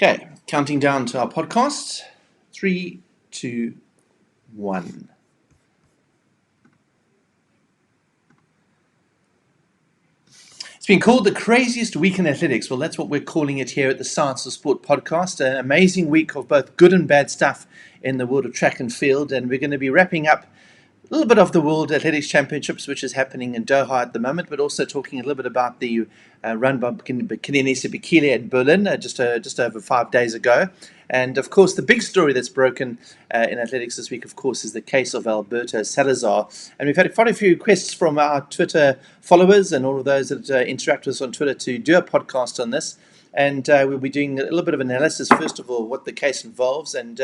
Okay, counting down to our podcast. 3, 2, 1. It's been called the craziest week in athletics. Well, that's what we're calling it here at the Science of Sport podcast. An amazing week of both good and bad stuff in the world of track and field. And we're going to be wrapping up a little bit of the World Athletics Championships, which is happening in Doha at the moment, but also talking a little bit about the run by Kenenisa Bekele in Berlin just over 5 days ago. And, of course, the big story that's broken in athletics this week, of course, is the case of Alberto Salazar. And we've had quite a few requests from our Twitter followers and all of those that interact with us on Twitter to do a podcast on this. And we'll be doing a little bit of analysis, first of all, what the case involves and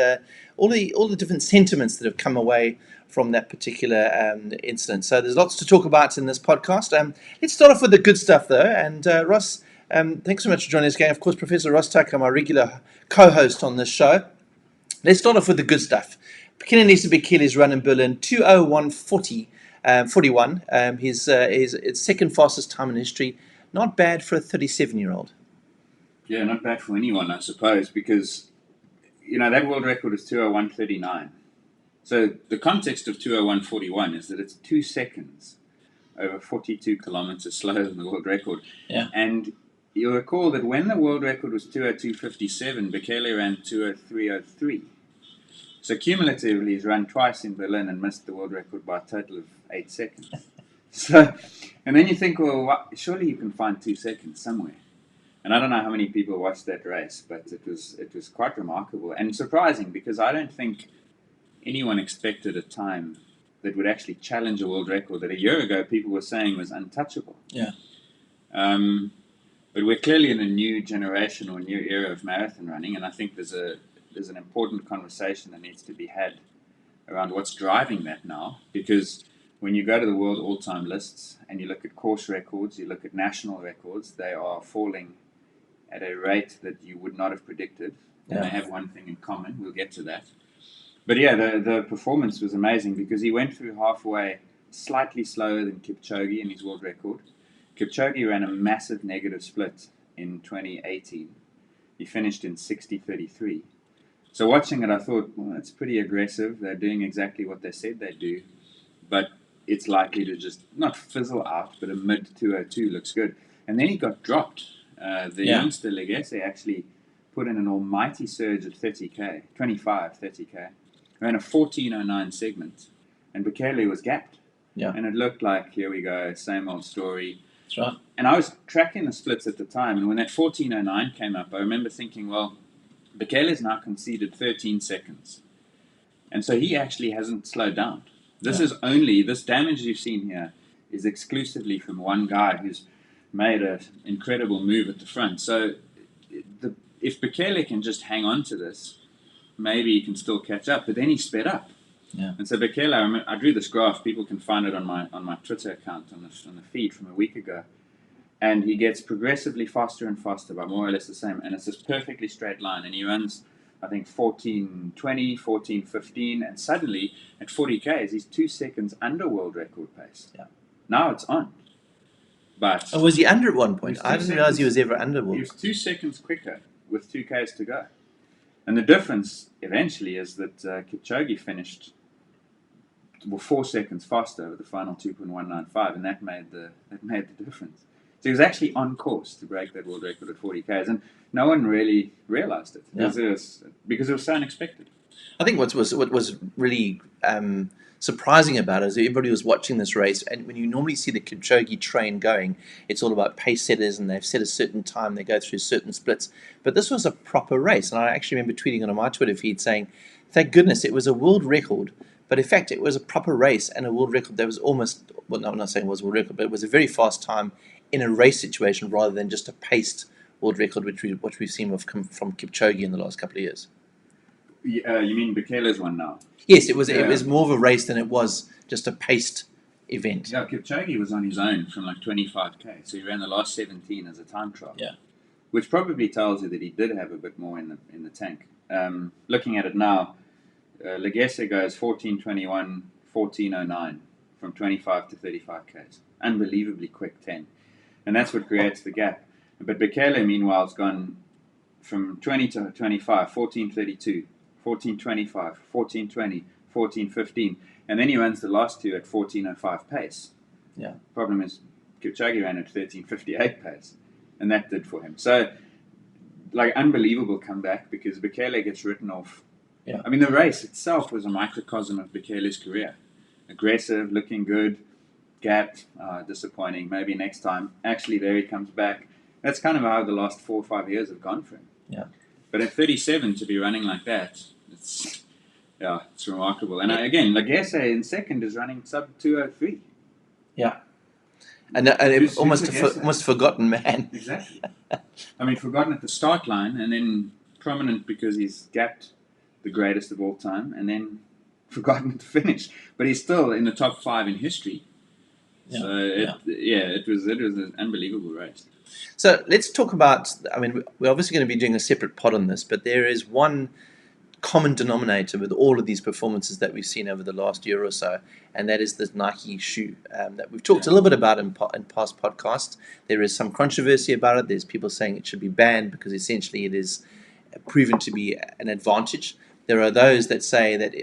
all the different sentiments that have come away from that particular incident. So there's lots to talk about in this podcast. Let's start off with the good stuff, though. And Ross, thanks so much for joining us again. Of course, Professor Ross Tucker, my regular co-host on this show. Let's start off with the good stuff. Kenenisa Bekele's run in Berlin, 2:01:41. His second fastest time in history. Not bad for a 37-year-old. Yeah, not bad for anyone, I suppose, because, that world record is 2:01:39. So the context of 2:01:41 is that it's 2 seconds over 42 kilometers slower than the world record. Yeah. And you'll recall that when the world record was 2:02:57, Bekele ran 2:03:03. So cumulatively, he's run twice in Berlin and missed the world record by a total of 8 seconds. And then you think, well, surely you can find 2 seconds somewhere. And I don't know how many people watched that race, but it was quite remarkable and surprising, because I don't think anyone expected a time that would actually challenge a world record that a year ago people were saying was untouchable. Yeah. But we're clearly in a new generation or new era of marathon running, and I think there's an important conversation that needs to be had around what's driving that now, because when you go to the world all-time lists and you look at course records, you look at national records, they are falling at a rate that you would not have predicted. And they have one thing in common. We'll get to that. But yeah, the performance was amazing, because he went through halfway slightly slower than Kipchoge in his world record. Kipchoge ran a massive negative split in 2018. He finished in 60:33. So watching it, I thought, well, that's pretty aggressive. They're doing exactly what they said they'd do. But it's likely to just not fizzle out, but a mid-2:02 looks good. And then he got dropped. Youngster Legesse actually put in an almighty surge at 30K, ran a 14:09 segment, and Bekele was gapped. Yeah. And it looked like, here we go, same old story. That's right. And I was tracking the splits at the time, and when that 14:09 came up, I remember thinking, well, Bekele's now conceded 13 seconds. And so he actually hasn't slowed down. This damage you've seen here is exclusively from one guy who's made an incredible move at the front. So if Bekele can just hang on to this, maybe he can still catch up. But then he sped up. Yeah. And so Bekele, I drew this graph. People can find it on my Twitter account on the feed from a week ago. And he gets progressively faster and faster by more or less the same. And it's this perfectly straight line. And he runs, I think, 14:20, 14:15. And suddenly, at 40 Ks, he's 2 seconds under world record pace. Yeah. Now it's on. But was he under at one point? I didn't realize he was ever under. He was 2 seconds quicker with 2 Ks to go. And the difference eventually is that Kipchoge finished 4 seconds faster with the final 2:195, and that made the difference. So he was actually on course to break that world record at 40 Ks, and no one really realized it because it was so unexpected. I think what was really surprising about it is everybody was watching this race, and when you normally see the Kipchoge train going, it's all about pace setters, and they've set a certain time, they go through certain splits. But this was a proper race, and I actually remember tweeting it on my Twitter feed saying, thank goodness it was a world record, but in fact it was a proper race and a world record that was almost, well, no, I'm not saying it was a world record, but it was a very fast time in a race situation rather than just a paced world record, which we've seen from Kipchoge in the last couple of years. You mean Bekele's one now? Yes, it was more of a race than it was just a paced event. Yeah, Kipchoge was on his own from like 25K, so he ran the last 17 as a time trial. Yeah. Which probably tells you that he did have a bit more in the tank. Looking at it now, Legesse goes 14:21, 14:09 from 25 to 35 Ks. Unbelievably quick 10. And that's what creates the gap. But Bekele, meanwhile, has gone from 20 to 25, 14:32, 14:25, 14:20, 14:15, and then he runs the last two at 14:05 pace. Yeah. Problem is, Kipchoge ran at 13:58 pace, and that did for him. So, like, unbelievable comeback because Bekele gets written off. Yeah. I mean, the race itself was a microcosm of Bekele's career. Aggressive, looking good, gapped, disappointing. Maybe next time. Actually, there he comes back. That's kind of how the last 4 or 5 years have gone for him. Yeah. But at 37 to be running like that, it's remarkable. And again, Lagese in second is running sub 2:03. Yeah. And it almost Lagese? forgotten man. Exactly. I mean, forgotten at the start line, and then prominent because he's gapped the greatest of all time, and then forgotten at the finish. But he's still in the top 5 in history. Yeah. So it was an unbelievable race. So let's talk about, I mean, we're obviously going to be doing a separate pod on this, but there is one common denominator with all of these performances that we've seen over the last year or so, and that is the Nike shoe that we've talked a little bit about in past podcasts. There is some controversy about it. There's people saying it should be banned because essentially it is proven to be an advantage. There are those that say that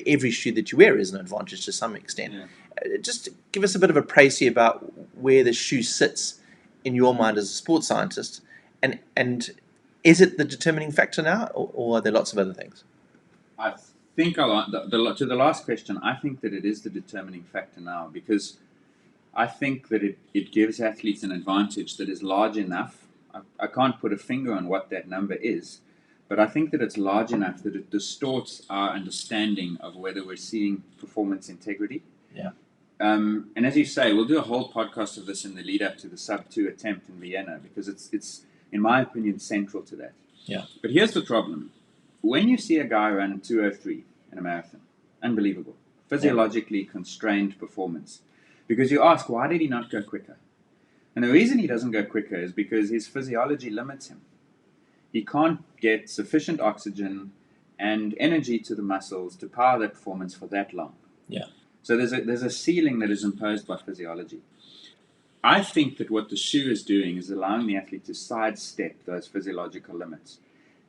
every shoe that you wear is an advantage to some extent. Yeah. Just give us a bit of a précis about where the shoe sits in your mind as a sports scientist, and is it the determining factor now, or are there lots of other things? I think to the last question, I think that it is the determining factor now because I think that it gives athletes an advantage that is large enough. I can't put a finger on what that number is, but I think that it's large enough that it distorts our understanding of whether we're seeing performance integrity. Yeah. And as you say, we'll do a whole podcast of this in the lead up to the sub 2 attempt in Vienna because it's in my opinion central to that. Yeah. But here's the problem: when you see a guy run 2:03 in a marathon, unbelievable, physiologically constrained performance, because you ask, why did he not go quicker? And the reason he doesn't go quicker is because his physiology limits him. He can't get sufficient oxygen and energy to the muscles to power that performance for that long. Yeah. So there's a ceiling that is imposed by physiology. I think that what the shoe is doing is allowing the athlete to sidestep those physiological limits.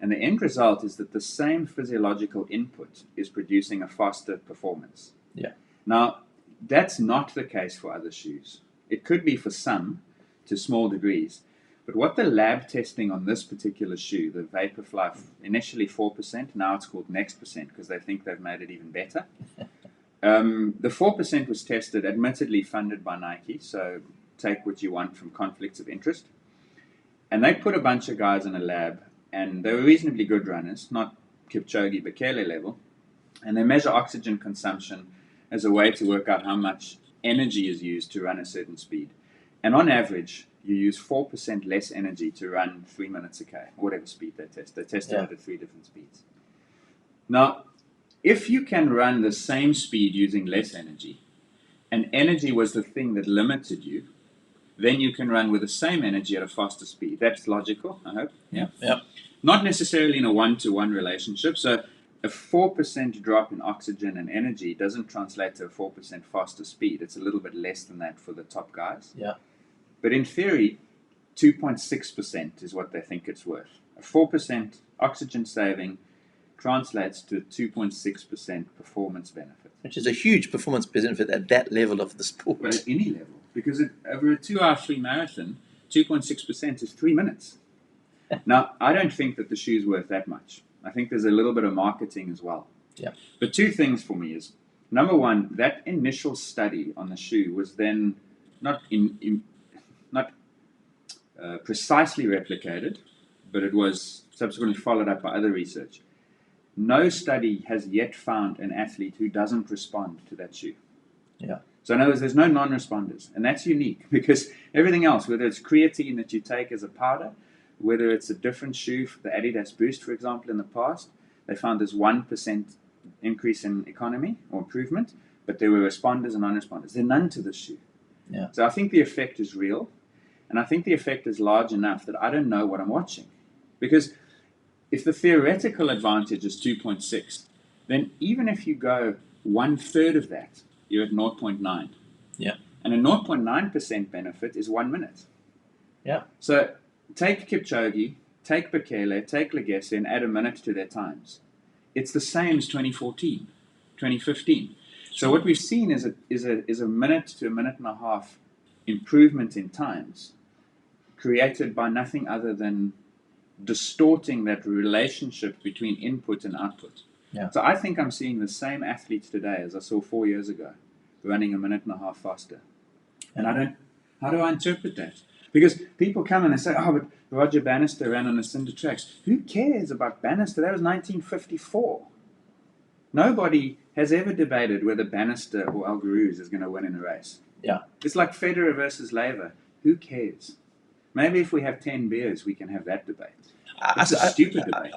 And the end result is that the same physiological input is producing a faster performance. Yeah. Now, that's not the case for other shoes. It could be for some, to small degrees. But what the lab testing on this particular shoe, the Vaporfly, initially 4%, now it's called Next Percent because they think they've made it even better. The 4% was tested, admittedly funded by Nike, so take what you want from conflicts of interest. And they put a bunch of guys in a lab, and they were reasonably good runners, not Kipchoge, Bekele level, and they measure oxygen consumption as a way to work out how much energy is used to run a certain speed. And on average, you use 4% less energy to run 3 minutes a K, whatever speed they test. They tested it at 3 different speeds. Now, if you can run the same speed using less energy, and energy was the thing that limited you, then you can run with the same energy at a faster speed. That's logical, I hope. Yeah. Not necessarily in a one-to-one relationship. So a 4% drop in oxygen and energy doesn't translate to a 4% faster speed. It's a little bit less than that for the top guys. Yeah. But in theory, 2.6% is what they think it's worth. A 4% oxygen saving translates to a 2.6% performance benefit. Which is a huge performance benefit at that level of the sport. But at any level. Because over a 2-hour free marathon, 2.6% is 3 minutes. Now, I don't think that the shoe's worth that much. I think there's a little bit of marketing as well. Yeah. But two things for me is, number one, that initial study on the shoe was then not precisely replicated, but it was subsequently followed up by other research. No study has yet found an athlete who doesn't respond to that shoe. Yeah. So in other words, there's no non-responders, and that's unique because everything else, whether it's creatine that you take as a powder, whether it's a different shoe, the Adidas Boost, for example, in the past, they found there's 1% increase in economy or improvement, but there were responders and non-responders. There are none to this shoe. Yeah. So I think the effect is real, and I think the effect is large enough that I don't know what I'm watching. Because if the theoretical advantage is 2.6, then even if you go 1/3 of that, you're at 0.9. Yeah. And a 0.9% benefit is 1 minute. Yeah. So take Kipchoge, take Bekele, take Legesse, and add a minute to their times. It's the same as 2014, 2015. So what we've seen is a minute to a minute and a half improvement in times created by nothing other than distorting that relationship between input and output. Yeah. So I think I'm seeing the same athletes today as I saw 4 years ago, running a minute and a half faster. And how do I interpret that? Because people come and they say, oh, but Roger Bannister ran on the cinder tracks. Who cares about Bannister? That was 1954. Nobody has ever debated whether Bannister or Algaruz is going to win in a race. Yeah. It's like Federer versus Laver. Who cares? Maybe if we have 10 beers, we can have that debate. It's a stupid debate.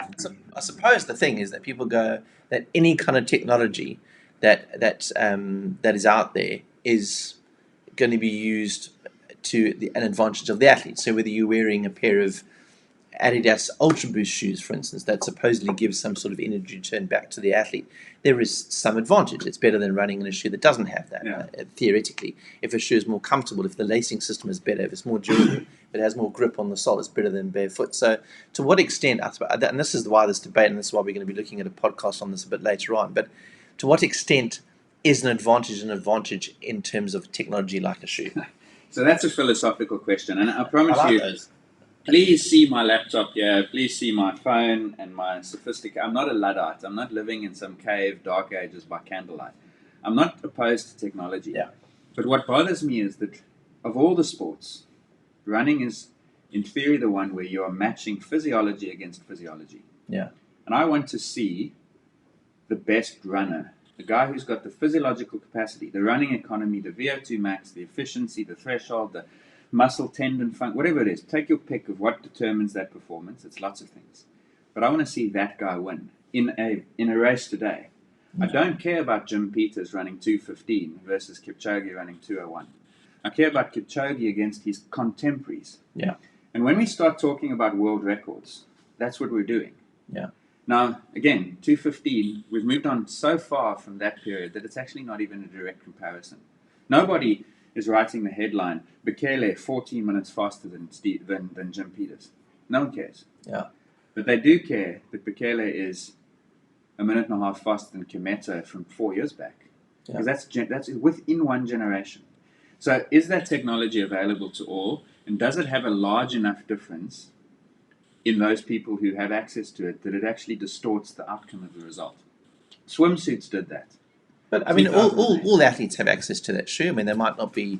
I suppose the thing is that people go that any kind of technology that is out there is going to be used to an advantage of the athlete. So whether you're wearing a pair of Adidas Ultra Boost shoes, for instance, that supposedly gives some sort of energy return back to the athlete, there is some advantage. It's better than running in a shoe that doesn't have that, theoretically. If a shoe is more comfortable, if the lacing system is better, if it's more durable, if it has more grip on the sole, it's better than barefoot. So to what extent, and this is why this debate, and this is why we're going to be looking at a podcast on this a bit later on, but to what extent is an advantage in terms of technology like a shoe? So that's a philosophical question, and I promise I like you, those. Please see my laptop here. Please see my phone and my sophisticated. I'm not a Luddite. I'm not living in some cave, dark ages by candlelight. I'm not opposed to technology. Yeah. But what bothers me is that of all the sports, running is, in theory, the one where you are matching physiology against physiology. Yeah. And I want to see the best runner, the guy who's got the physiological capacity, the running economy, the VO2 max, the efficiency, the threshold, the muscle, tendon, funk, whatever it is. Take your pick of what determines that performance. It's lots of things. But I want to see that guy win in a race today. I don't care about Jim Peters running 2:15 versus Kipchoge running 2:01. I care about Kipchoge against his contemporaries. Yeah. And when we start talking about world records, that's what we're doing. Yeah. Now, again, 2:15, we've moved on so far from that period that it's actually not even a direct comparison. Nobody is writing the headline, Bekele 14 minutes faster than Jim Peters. No one cares. Yeah. But they do care that Bekele is a minute and a half faster than Kimetto from 4 years back. Because that's within one generation. So is that technology available to all? And does it have a large enough difference in those people who have access to it that it actually distorts the outcome of the result? Swimsuits did that. But I mean, all athletes have access to that shoe. I mean, they might not be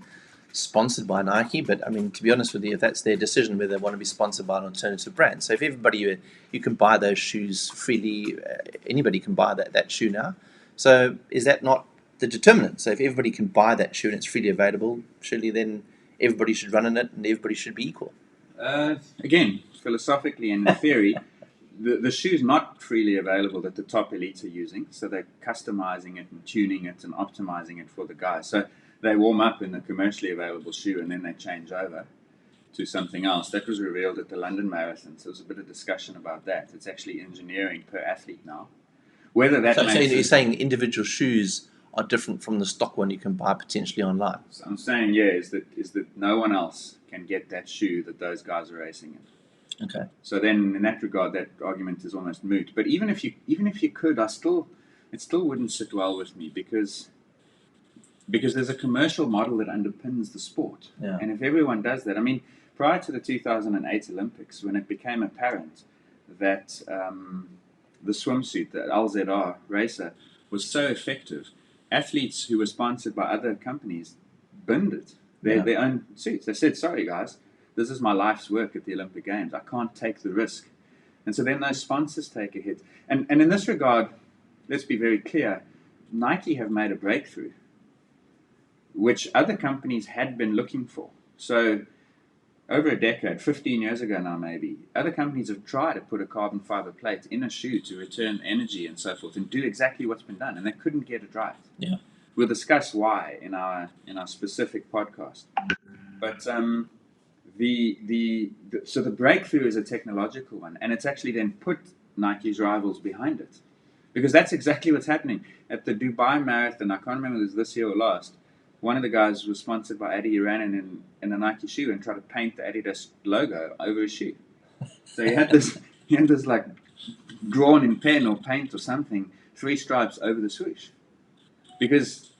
sponsored by Nike, but I mean, to be honest with you, if that's their decision whether they want to be sponsored by an alternative brand. So if everybody, you can buy those shoes freely, anybody can buy that shoe now. So is that not the determinant? So if everybody can buy that shoe and it's freely available, surely then everybody should run in it and everybody should be equal. Again, philosophically and in theory, the shoe's not freely available that the top elites are using, so they're customizing it and tuning it and optimizing it for the guys. So they warm up in the commercially available shoe and then they change over to something else. That was revealed at the London Marathon, so there was a bit of discussion about that. It's actually engineering per athlete now. Whether that so you're saying individual shoes are different from the stock one you can buy potentially online? So I'm saying, is that no one else can get that shoe that those guys are racing in. Okay. So then, in that regard, that argument is almost moot. But even if you could, it still wouldn't sit well with me because there's a commercial model that underpins the sport. Yeah. And if everyone does that, I mean, prior to the 2008 Olympics, when it became apparent that the swimsuit, the LZR racer, was so effective, athletes who were sponsored by other companies binned it, their own suits. They said, sorry guys, this is my life's work at the Olympic Games. I can't take the risk. And so then those sponsors take a hit. And in this regard, let's be very clear, Nike have made a breakthrough, which other companies had been looking for. So over a decade, 15 years ago now maybe, other companies have tried to put a carbon fiber plate in a shoe to return energy and so forth and do exactly what's been done, and they couldn't get it right. Yeah. We'll discuss why in our specific podcast. But so the breakthrough is a technological one, and it's actually then put Nike's rivals behind it. Because that's exactly what's happening. At the Dubai Marathon, I can't remember if it was this year or last, one of the guys was sponsored by Adidas, ran in a Nike shoe and tried to paint the Adidas logo over his shoe. So he had this like drawn in pen or paint or something, 3 stripes over the swoosh, because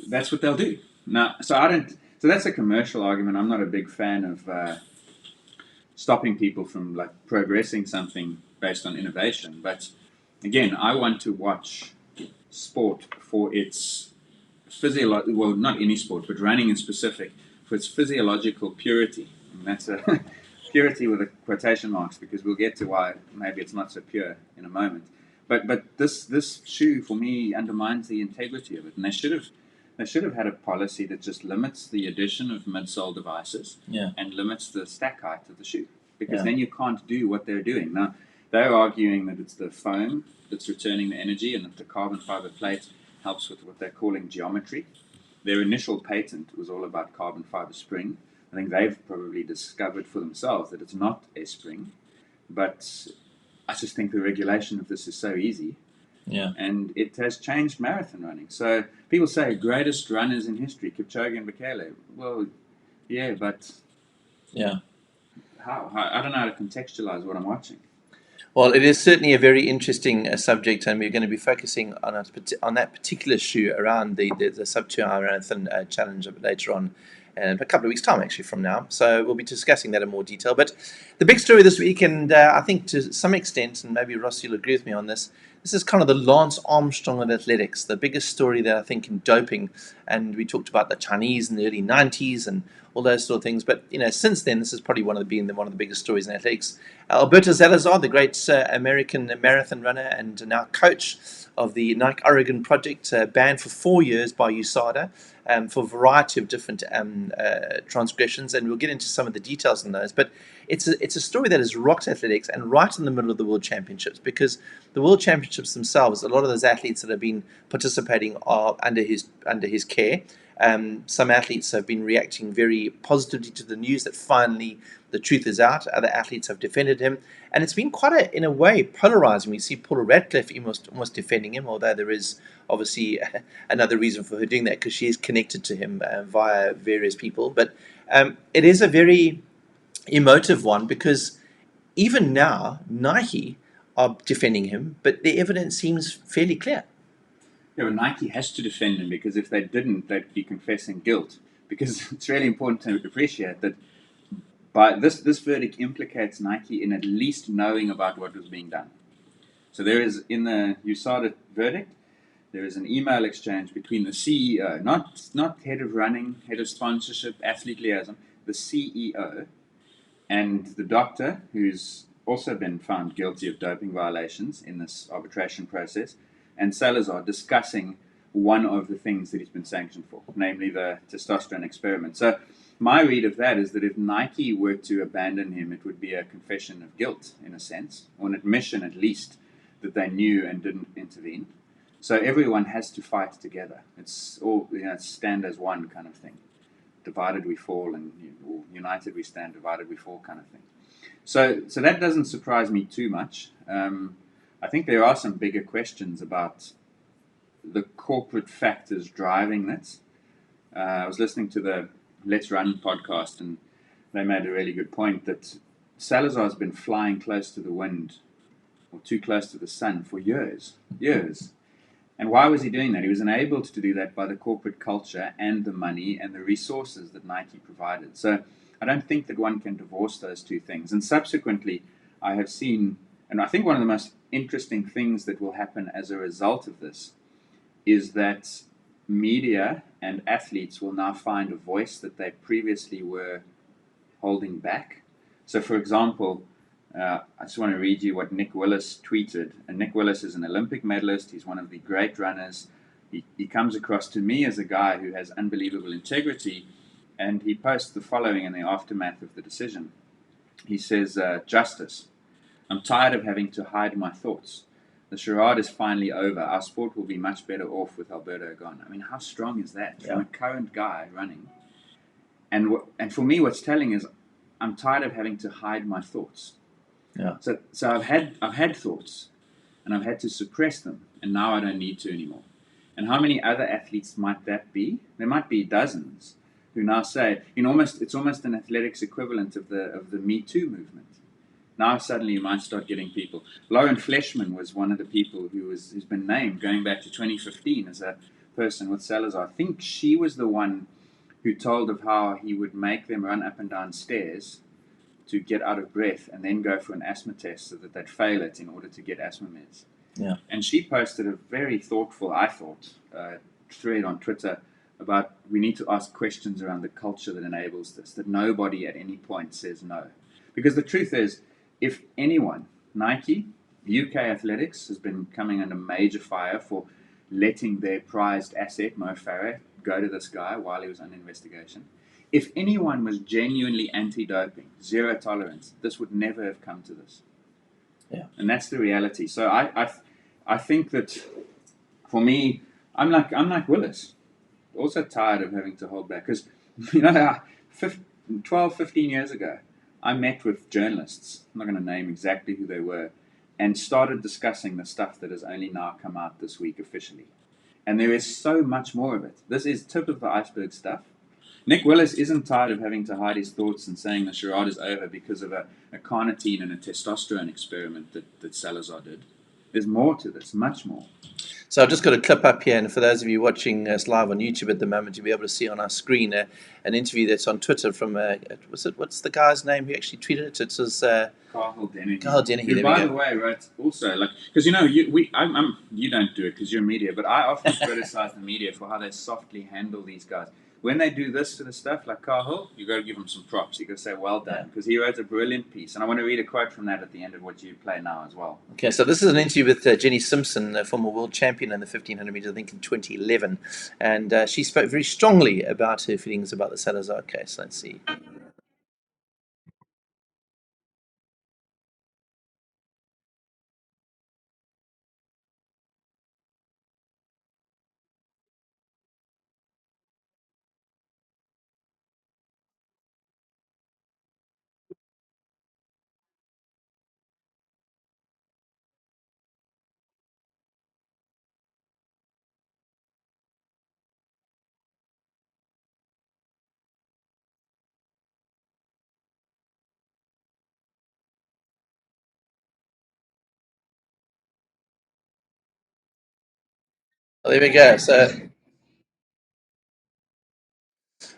that's what they'll do. Now, so I don't. So that's a commercial argument. I'm not a big fan of stopping people from like progressing something based on innovation. But again, I want to watch sport for its physiological. Well, not any sport, but running in specific, for its physiological purity. And that's a purity with a quotation marks, because we'll get to why maybe it's not so pure in a moment. But this shoe for me undermines the integrity of it, and they should have had a policy that just limits the addition of midsole devices, Yeah. and limits the stack height of the shoe, because Yeah. then you can't do what they're doing. Now, they're arguing that it's the foam that's returning the energy, and that the carbon fiber plate helps with what they're calling geometry. Their initial patent was all about carbon fiber spring. I think they've probably discovered for themselves that it's not a spring, but I just think the regulation of this is so easy. Yeah. And it has changed marathon running. So people say greatest runners in history, Kipchoge and Bekele. Well, yeah, but Yeah. how? I don't know how to contextualize what I'm watching. Well, it is certainly a very interesting subject, and we're going to be focusing on that particular shoe around the sub 2 hour marathon challenge later on in a couple of weeks' time, actually, from now. So we'll be discussing that in more detail. But the big story this week, and I think to some extent, and maybe Ross, you'll agree with me on this, this is kind of the Lance Armstrong of athletics, the biggest story that I think in doping. And we talked about the Chinese in the early 90s and all those sort of things. But since then, this is probably one of the biggest stories in athletics. Alberto Salazar, the great American marathon runner and now coach of the Nike Oregon project, banned for 4 years by USADA for a variety of different transgressions, and we'll get into some of the details on those. But it's a story that has rocked athletics, and right in the middle of the World Championships, because the World Championships themselves, a lot of those athletes that have been participating are under his care. Some athletes have been reacting very positively to the news that finally the truth is out. Other athletes have defended him, and it's been quite in a way polarizing. We see Paula Radcliffe almost defending him, although there is obviously another reason for her doing that, because she is connected to him via various people. But it is a very emotive one, because even now Nike are defending him, but the evidence seems fairly clear. Yeah, but Nike has to defend him, because if they didn't, they'd be confessing guilt. Because it's really important to appreciate that by this verdict implicates Nike in at least knowing about what was being done. So there is, in the USADA verdict, there is an email exchange between the CEO, not head of running, head of sponsorship, athlete liaison, the CEO, and the doctor, who's also been found guilty of doping violations in this arbitration process, and Salazar, discussing one of the things that he's been sanctioned for, namely the testosterone experiment. So my read of that is that if Nike were to abandon him, it would be a confession of guilt, in a sense, or an admission at least that they knew and didn't intervene. So everyone has to fight together. It's all, it's stand as one kind of thing. Divided we fall, and united we stand, divided we fall kind of thing. So that doesn't surprise me too much. I think there are some bigger questions about the corporate factors driving this. I was listening to the Let's Run podcast, and they made a really good point that Salazar's been flying close to the wind, or too close to the sun, for years. And why was he doing that? He was enabled to do that by the corporate culture and the money and the resources that Nike provided. So I don't think that one can divorce those two things. And subsequently, I have seen, and I think one of the most interesting things that will happen as a result of this is that media and athletes will now find a voice that they previously were holding back. So, for example, I just want to read you what Nick Willis tweeted. And Nick Willis is an Olympic medalist. He's one of the great runners. He comes across to me as a guy who has unbelievable integrity, and he posts the following in the aftermath of the decision. He says, "Justice. I'm tired of having to hide my thoughts. The charade is finally over. Our sport will be much better off with Alberto gone." I mean, how strong is that from a current guy running? And for me, what's telling is, I'm tired of having to hide my thoughts. Yeah. So I've had thoughts, and I've had to suppress them, and now I don't need to anymore. And how many other athletes might that be? There might be dozens who now say, it's almost an athletics equivalent of the Me Too movement. Now suddenly you might start getting people. Lauren Fleshman was one of the people who's been named going back to 2015 as a person with Salazar. I think she was the one who told of how he would make them run up and down stairs to get out of breath and then go for an asthma test so that they'd fail it in order to get asthma meds. Yeah. And she posted a very thoughtful, I thought, thread on Twitter about we need to ask questions around the culture that enables this, that nobody at any point says no. Because the truth is, if anyone, Nike, UK Athletics has been coming under major fire for letting their prized asset, Mo Farah, go to this guy while he was under investigation. If anyone was genuinely anti-doping, zero tolerance, this would never have come to this. Yeah. And that's the reality. So I think that for me, I'm like Willis, also tired of having to hold back. Because, 12, 15 years ago, I met with journalists, I'm not going to name exactly who they were, and started discussing the stuff that has only now come out this week officially. And there is so much more of it. This is tip of the iceberg stuff. Nick Willis isn't tired of having to hide his thoughts and saying the charade is over because of a carnitine and a testosterone experiment that Salazar did. There's more to this, much more. So I've just got a clip up here, and for those of you watching us live on YouTube at the moment, you'll be able to see on our screen an interview that's on Twitter from, what's the guy's name who actually tweeted it? It was Carl Dennehy. Carl Dennehy. Who, by the way, wrote also, because you don't do it because you're media, but I often criticize the media for how they softly handle these guys. When they do this sort of stuff, like Cahill, you got to give him some props. You got to say, well done, because he wrote a brilliant piece. And I want to read a quote from that at the end of what you play now as well. Okay, so this is an interview with Jenny Simpson, a former world champion in the 1500 meters, I think in 2011. And she spoke very strongly about her feelings about the Salazar case. Let's see. Well, there we go.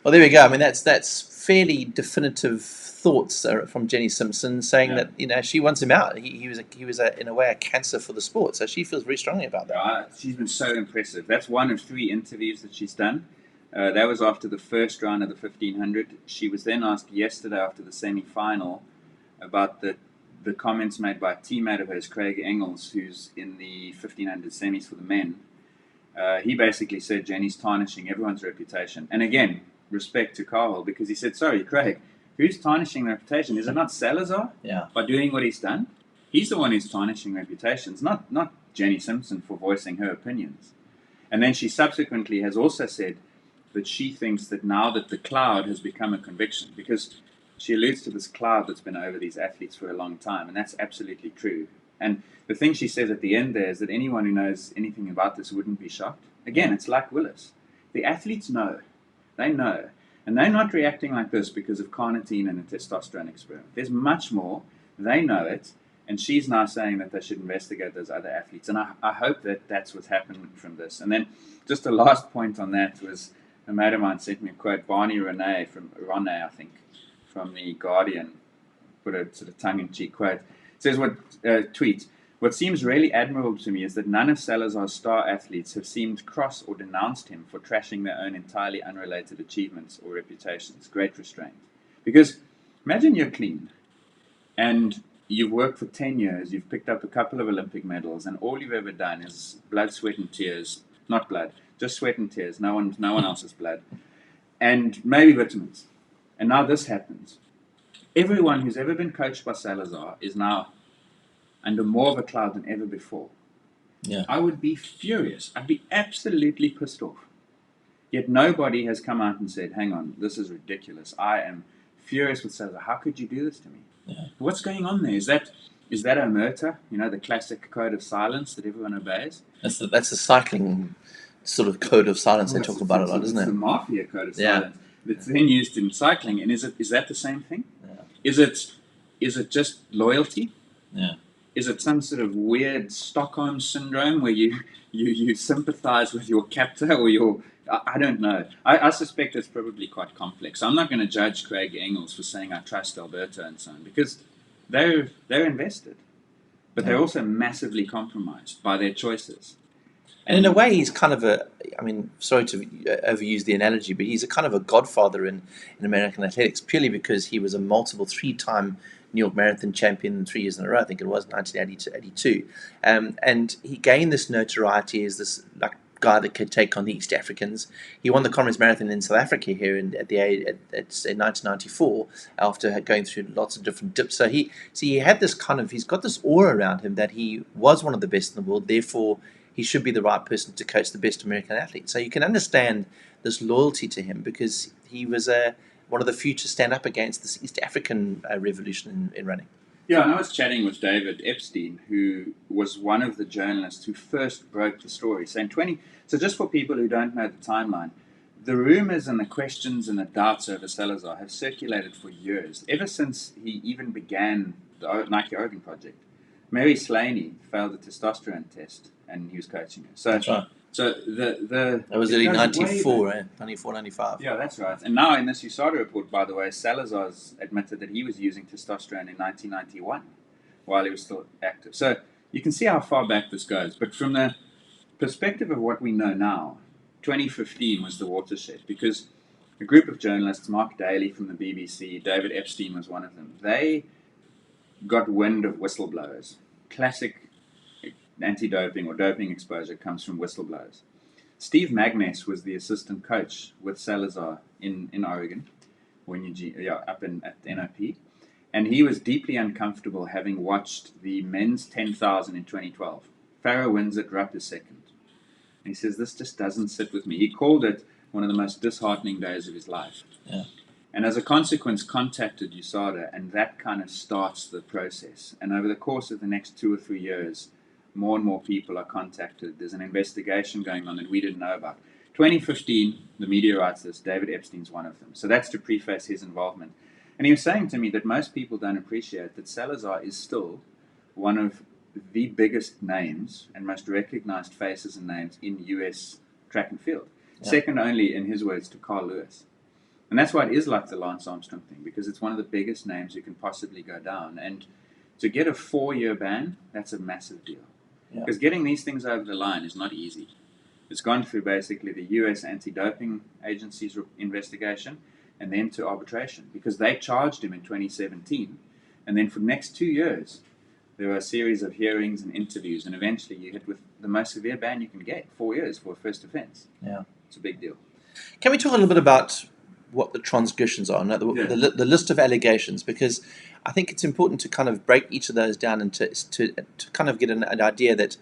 Well, there we go. I mean, that's fairly definitive thoughts from Jenny Simpson saying that she wants him out. He was in a way a cancer for the sport. So she feels very strongly about that. She's been so impressive. That's one of 3 interviews that she's done. That was after the first round of the 1500. She was then asked yesterday after the semi-final about the comments made by a teammate of hers, Craig Engels, who's in the 1500 semis for the men. He basically said Jenny's tarnishing everyone's reputation. And again, respect to Carl, because he said, sorry, Craig, who's tarnishing the reputation? Is it not Salazar? Yeah. By doing what he's done? He's the one who's tarnishing reputations, not Jenny Simpson for voicing her opinions. And then she subsequently has also said that she thinks that now that the cloud has become a conviction, because she alludes to this cloud that's been over these athletes for a long time, and that's absolutely true. And the thing she says at the end there is that anyone who knows anything about this wouldn't be shocked. Again, it's like Willis. The athletes know. They know. And they're not reacting like this because of carnitine and a testosterone experiment. There's much more. They know it. And she's now saying that they should investigate those other athletes. And I hope that that's what's happened from this. And then just a last point on that was a mate of mine sent me a quote, Barney Rene, I think, from The Guardian, put a sort of tongue-in-cheek quote. It says, tweet, what seems really admirable to me is that none of Salazar's star athletes have seemed cross or denounced him for trashing their own entirely unrelated achievements or reputations. Great restraint. Because imagine you're clean and you've worked for 10 years, you've picked up a couple of Olympic medals, and all you've ever done is blood, sweat, and tears. Not blood, just sweat and tears. No one else's blood. And maybe vitamins. And now this happens. Everyone who's ever been coached by Salazar is now under more of a cloud than ever before. Yeah. I would be furious. I'd be absolutely pissed off. Yet nobody has come out and said, hang on, this is ridiculous. I am furious with Salazar. How could you do this to me? Yeah. What's going on there? Is that omerta? The classic code of silence that everyone obeys? That's the cycling sort of code of silence they talk about a lot, isn't it? It's the mafia code of silence that's then used in cycling. And is that the same thing? Yeah. Is it is it just loyalty? Yeah. Is it some sort of weird Stockholm syndrome where you sympathize with your captor or your... I don't know. I suspect it's probably quite complex. I'm not going to judge Craig Engels for saying I trust Alberto and so on, because they're invested. But they're also massively compromised by their choices. And in a way, he's kind of sorry to overuse the analogy, but he's a kind of a godfather in American athletics, purely because he was a multiple three-time New York Marathon champion 3 years in a row. I think it was 1982. And he gained this notoriety as this guy that could take on the East Africans. He won the Comrades Marathon in South Africa here in 1994 after going through lots of different dips. So he had this he's got this aura around him that he was one of the best in the world. Therefore, he should be the right person to coach the best American athlete. So you can understand this loyalty to him, because he was one of the few to stand up against this East African revolution in running. Yeah, and I was chatting with David Epstein, who was one of the journalists who first broke the story. So just for people who don't know the timeline, the rumors and the questions and the doubts over Salazar have circulated for years, ever since he even began the Nike Oregon project. Mary Slaney failed the testosterone test, and he was coaching her. So that's right. So that was early 94, 94, 95. Yeah, that's right. And now in this USADA report, by the way, Salazars admitted that he was using testosterone in 1991 while he was still active. So you can see how far back this goes. But from the perspective of what we know now, 2015 was the watershed, because a group of journalists, Mark Daly from the BBC, David Epstein was one of them, they got wind of whistleblowers. Classic anti-doping or doping exposure comes from whistleblowers. Steve Magness was the assistant coach with Salazar in Oregon, up at the NOP, and he was deeply uncomfortable having watched the men's 10,000 in 2012. Farah wins it, Rupp is second. And he says, this just doesn't sit with me. He called it one of the most disheartening days of his life. Yeah. And as a consequence, contacted USADA, and that kind of starts the process. And over the course of the next 2 or 3 years, more and more people are contacted. There's an investigation going on that we didn't know about. 2015, the media writes this, David Epstein's one of them. So that's to preface his involvement. And he was saying to me that most people don't appreciate that Salazar is still one of the biggest names and most recognized faces and names in US track and field. Yeah. Second only, in his words, to Carl Lewis. And that's why it is like the Lance Armstrong thing, because it's one of the biggest names you can possibly go down. And to get a 4-year ban, that's a massive deal. Because getting these things over the line is not easy. It's gone through basically the US anti-doping agency's investigation and then to arbitration, because they charged him in 2017. And then for the next 2 years, there were a series of hearings and interviews, and eventually you hit with the most severe ban you can get, 4 years for a first offense. Yeah. It's a big deal. Can we talk a little bit about what the transgressions are, the list of allegations, because I think it's important to kind of break each of those down and to kind of get an idea that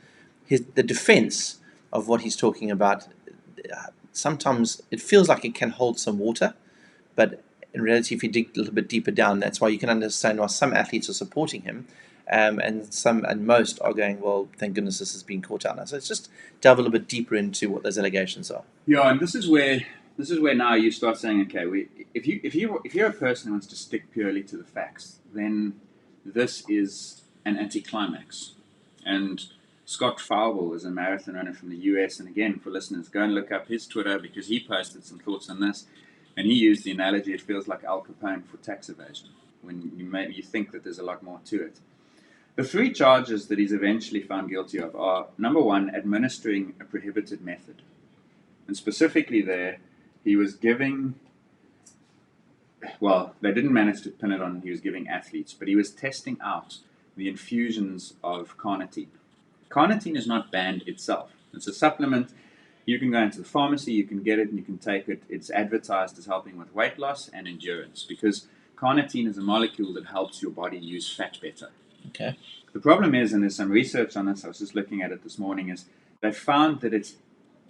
the defense of what he's talking about, sometimes it feels like it can hold some water, but in reality, if you dig a little bit deeper down, that's why you can understand why some athletes are supporting him, and most are going, well, thank goodness this has been caught out now. So let's just delve a little bit deeper into what those allegations are. Yeah, and this is where now you start saying, okay, if you're a person who wants to stick purely to the facts, then this is an anticlimax. And Scott Fowle is a marathon runner from the US, and again, for listeners, go and look up his Twitter, because he posted some thoughts on this, and he used the analogy, it feels like Al Capone for tax evasion, when you think that there's a lot more to it. The 3 charges that he's eventually found guilty of are, number 1, administering a prohibited method. And specifically there, he was giving, well, they didn't manage to pin it on he was giving athletes, but he was testing out the infusions of carnitine. Carnitine is not banned itself. It's a supplement. You can go into the pharmacy, you can get it, and you can take it. It's advertised as helping with weight loss and endurance, because carnitine is a molecule that helps your body use fat better. Okay. The problem is, and there's some research on this, I was just looking at it this morning, is they found that it's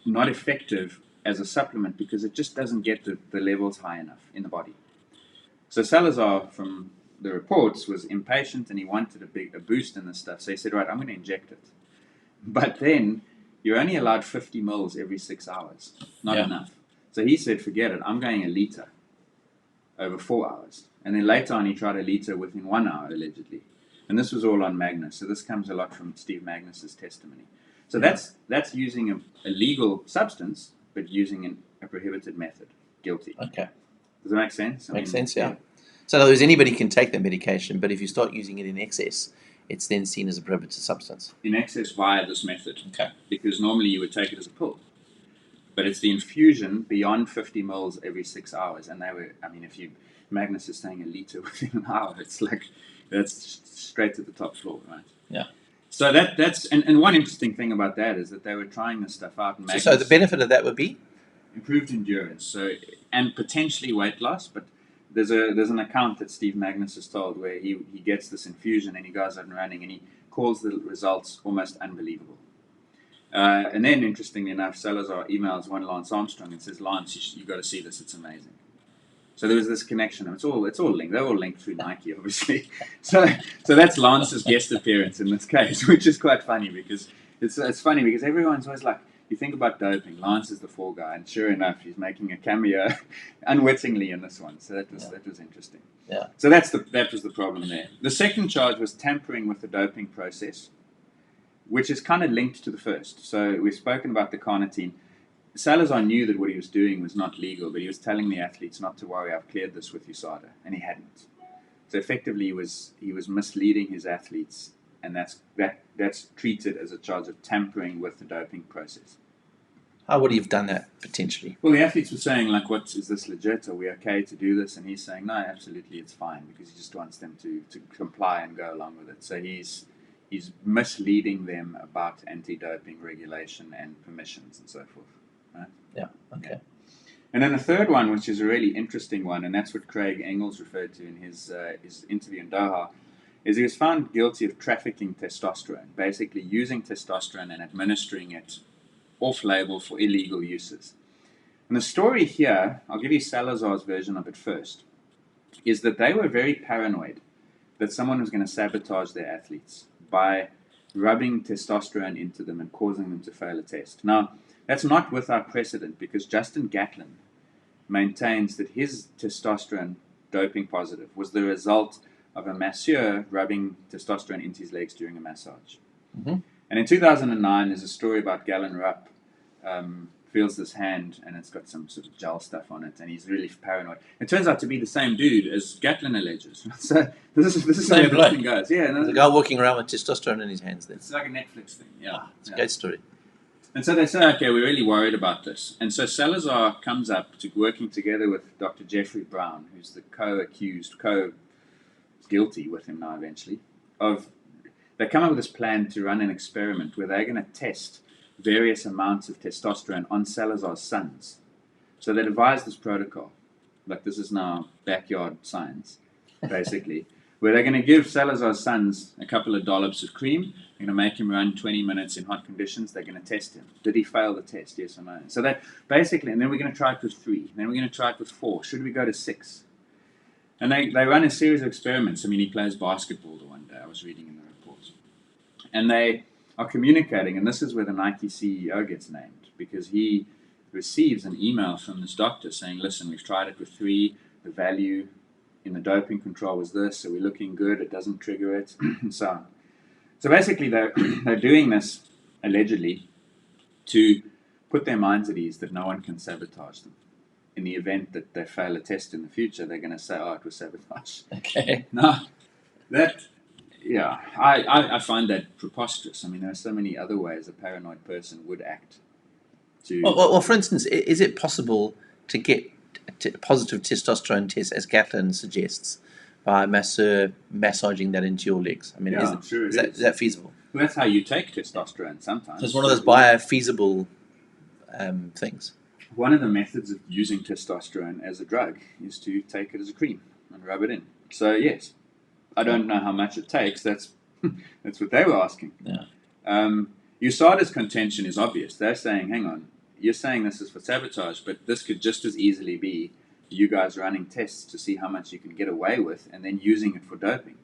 not effective as a supplement because it just doesn't get the levels high enough in the body. So Salazar, from the reports, was impatient and he wanted a boost in this stuff. So he said, right, I'm going to inject it. But then you're only allowed 50 mils every 6 hours. Not enough. So he said, forget it. I'm going a liter over 4 hours. And then later on, he tried a liter within 1 hour, allegedly. And this was all on Magnus. So this comes a lot from Steve Magnus's testimony. So that's using a legal substance, but using a prohibited method. Guilty. Okay. Does that make sense? Makes sense, yeah. So in other words, anybody can take that medication, but if you start using it in excess, it's then seen as a prohibited substance. In excess via this method. Okay. Because normally you would take it as a pill. But it's the infusion beyond 50 mils every 6 hours. And if Magnus is saying a liter within an hour, it's like, that's straight to the top floor, right? Yeah. So that's one interesting thing about that is that they were trying this stuff out. And So the benefit of that would be? Improved endurance, and potentially weight loss. But there's an account that Steve Magnus has told where he gets this infusion and he goes out and running and he calls the results almost unbelievable. And then, interestingly enough, Salazar emails one Lance Armstrong and says, "Lance, you got to see this. It's amazing." So there was this connection. It's all linked. They're all linked through Nike, obviously. So that's Lance's guest appearance in this case, which is quite funny because it's funny because everyone's always like, you think about doping, Lance is the fall guy, and sure enough, he's making a cameo unwittingly in this one. So that was interesting. Yeah. So that was the problem there. The second charge was tampering with the doping process, which is kind of linked to the first. So we've spoken about the carnitine. Salazar knew that what he was doing was not legal, but he was telling the athletes not to worry, I've cleared this with USADA, and he hadn't. So effectively, he was misleading his athletes, and that's treated as a charge of tampering with the doping process. How would he have done that, potentially? Well, the athletes were saying, like, is this legit? Are we okay to do this? And he's saying, no, absolutely, it's fine, because he just wants them to comply and go along with it. So he's misleading them about anti-doping regulation and permissions and so forth. Right? Yeah, okay. And then the third one, which is a really interesting one, and that's what Craig Engels referred to in his interview in Doha, is he was found guilty of trafficking testosterone, basically using testosterone and administering it off-label for illegal uses. And the story here, I'll give you Salazar's version of it first, is that they were very paranoid that someone was going to sabotage their athletes by rubbing testosterone into them and causing them to fail a test. Now, that's not without precedent because Justin Gatlin maintains that his testosterone doping positive was the result of a masseur rubbing testosterone into his legs during a massage. Mm-hmm. And in 2009, there's a story about Galen Rupp feels this hand and it's got some sort of gel stuff on it and he's really paranoid. It turns out to be the same dude as Gatlin alleges. So this is Same how everything goes. Yeah, the guy walking around with testosterone in his hands then. It's like a Netflix thing. Yeah, It's a great story. And so they say, okay, we're really worried about this. And so Salazar comes up to working together with Dr. Jeffrey Brown, who's the guilty with him now eventually, they come up with this plan to run an experiment where they're going to test various amounts of testosterone on Salazar's sons. So they devised this protocol, like this is now backyard science, basically, where they're going to give Salazar's sons a couple of dollops of cream. They're going to make him run 20 minutes in hot conditions. They're going to test him. Did he fail the test? Yes or no? So that basically, and then we're going to try it with 3. Then we're going to try it with 4. Should we go to 6? And they run a series of experiments. I mean, he plays basketball the one day. I was reading in the reports. And they are communicating, and this is where the Nike CEO gets named, because he receives an email from this doctor saying, listen, we've tried it with 3. The value in the doping control was this, so we're looking good. It doesn't trigger it, and so on. So basically, they're doing this, allegedly, to put their minds at ease that no one can sabotage them. In the event that they fail a test in the future, they're going to say, it was sabotage. Okay. Now, I find that preposterous. I mean, there are so many other ways a paranoid person would act. Well, for instance, is it possible to get a positive testosterone test, as Gatlin suggests, by massaging that into your legs? I mean, is that feasible? Well, that's how you take testosterone sometimes. So it's one of those biofeasible things. One of the methods of using testosterone as a drug is to take it as a cream and rub it in. So yes, I don't know how much it takes. That's what they were asking. Yeah. USADA's contention is obvious. They're saying, hang on, you're saying this is for sabotage, but this could just as easily be you guys running tests to see how much you can get away with and then using it for doping.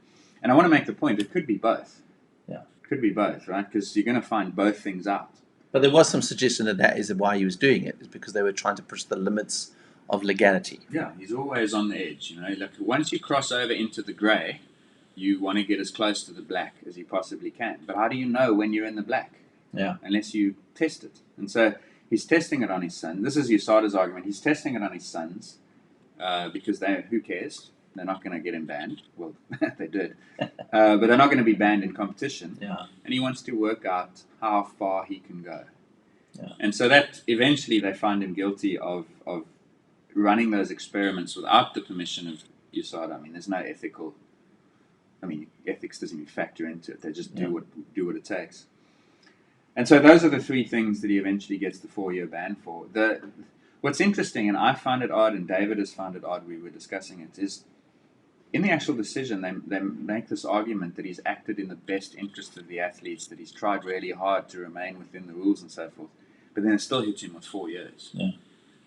And I want to make the point, it could be both. Yeah. It could be both, right? Because you're going to find both things out. But there was some suggestion that is why he was doing it, is because they were trying to push the limits of legality. Yeah, he's always on the edge. You know, like once you cross over into the grey, you want to get as close to the black as you possibly can. But how do you know when you're in the black? Yeah. Unless you test it. And so he's testing it on his son. This is USADA's argument. He's testing it on his sons because who cares? They're not going to get him banned. Well, they did. But they're not going to be banned in competition. Yeah. And he wants to work out how far he can go. Yeah. And so that eventually they find him guilty of running those experiments without the permission of USADA. I mean, there's no ethical... I mean, ethics doesn't even factor into it. They just do what it takes. And so those are the three things that he eventually gets the 4-year ban for. What's interesting, and I found it odd, and David has found it odd, we were discussing it, is in the actual decision, they make this argument that he's acted in the best interest of the athletes, that he's tried really hard to remain within the rules and so forth, but then it still hits him with 4 years. Yeah.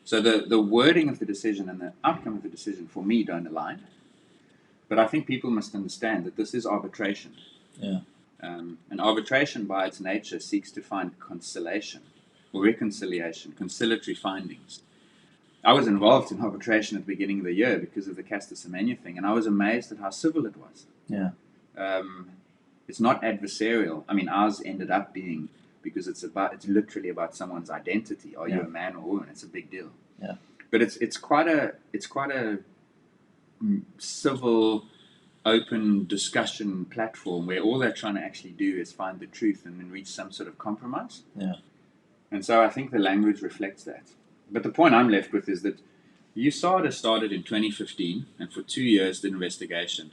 So the wording of the decision and the outcome of the decision, for me, don't align. But I think people must understand that this is arbitration. Yeah. And arbitration, by its nature, seeks to find conciliation or reconciliation, conciliatory findings. I was involved in arbitration at the beginning of the year because of the Casta Semenya thing, and I was amazed at how civil it was. Yeah. It's not adversarial. I mean, ours ended up being, because it's literally about someone's identity. Are you a man or a woman? It's a big deal. Yeah. But it's quite a civil, open discussion platform where all they're trying to actually do is find the truth and then reach some sort of compromise. Yeah. And so I think the language reflects that. But the point I'm left with is that USADA started in 2015 and for 2 years did investigation.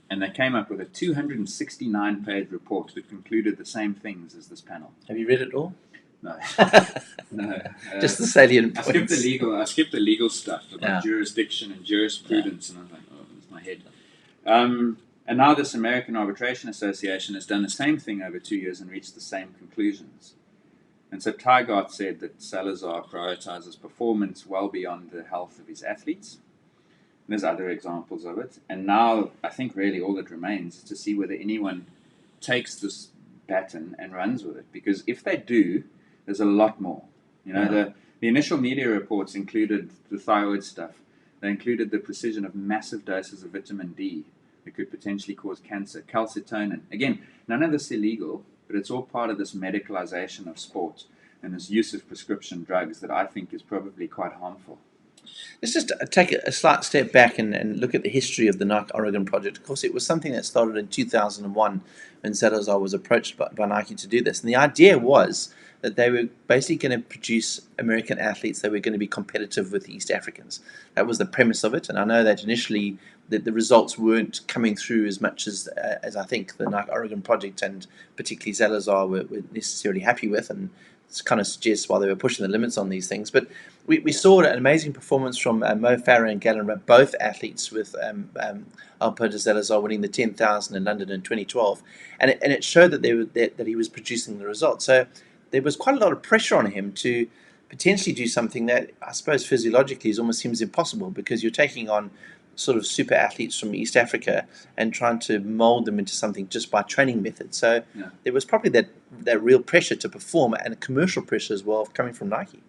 And they came up with a 269-page report that concluded the same things as this panel. Have you read it all? No. No. Just the salient points. I skipped the legal stuff about jurisdiction and jurisprudence, and I was like, oh, it's my head. And now this American Arbitration Association has done the same thing over 2 years and reached the same conclusions. And so Tygart said that Salazar prioritizes performance well beyond the health of his athletes. And there's other examples of it. And now I think really all that remains is to see whether anyone takes this baton and runs with it. Because if they do, there's a lot more. You know, the initial media reports included the thyroid stuff. They included the precision of massive doses of vitamin D that could potentially cause cancer, calcitonin. Again, none of this is illegal, but it's all part of this medicalization of sport and this use of prescription drugs that I think is probably quite harmful. Let's just take a slight step back and look at the history of the Nike Oregon project. Of course, it was something that started in 2001 when Salazar was approached by Nike to do this. And the idea was that they were basically going to produce American athletes that were going to be competitive with East Africans. That was the premise of it. And I know that initially the results weren't coming through as much as I think the Nike Oregon project and particularly Salazar were necessarily happy with. And it kind of suggests why they were pushing the limits on these things. But we saw an amazing performance from Mo Farah and Galen Rupp, both athletes, with Alberto Salazar winning the 10,000 in London in 2012. And it showed that he was producing the results. So there was quite a lot of pressure on him to potentially do something that I suppose physiologically almost seems impossible, because you're taking on sort of super athletes from East Africa and trying to mold them into something just by training methods. So there was probably that real pressure to perform, and a commercial pressure as well coming from Nike.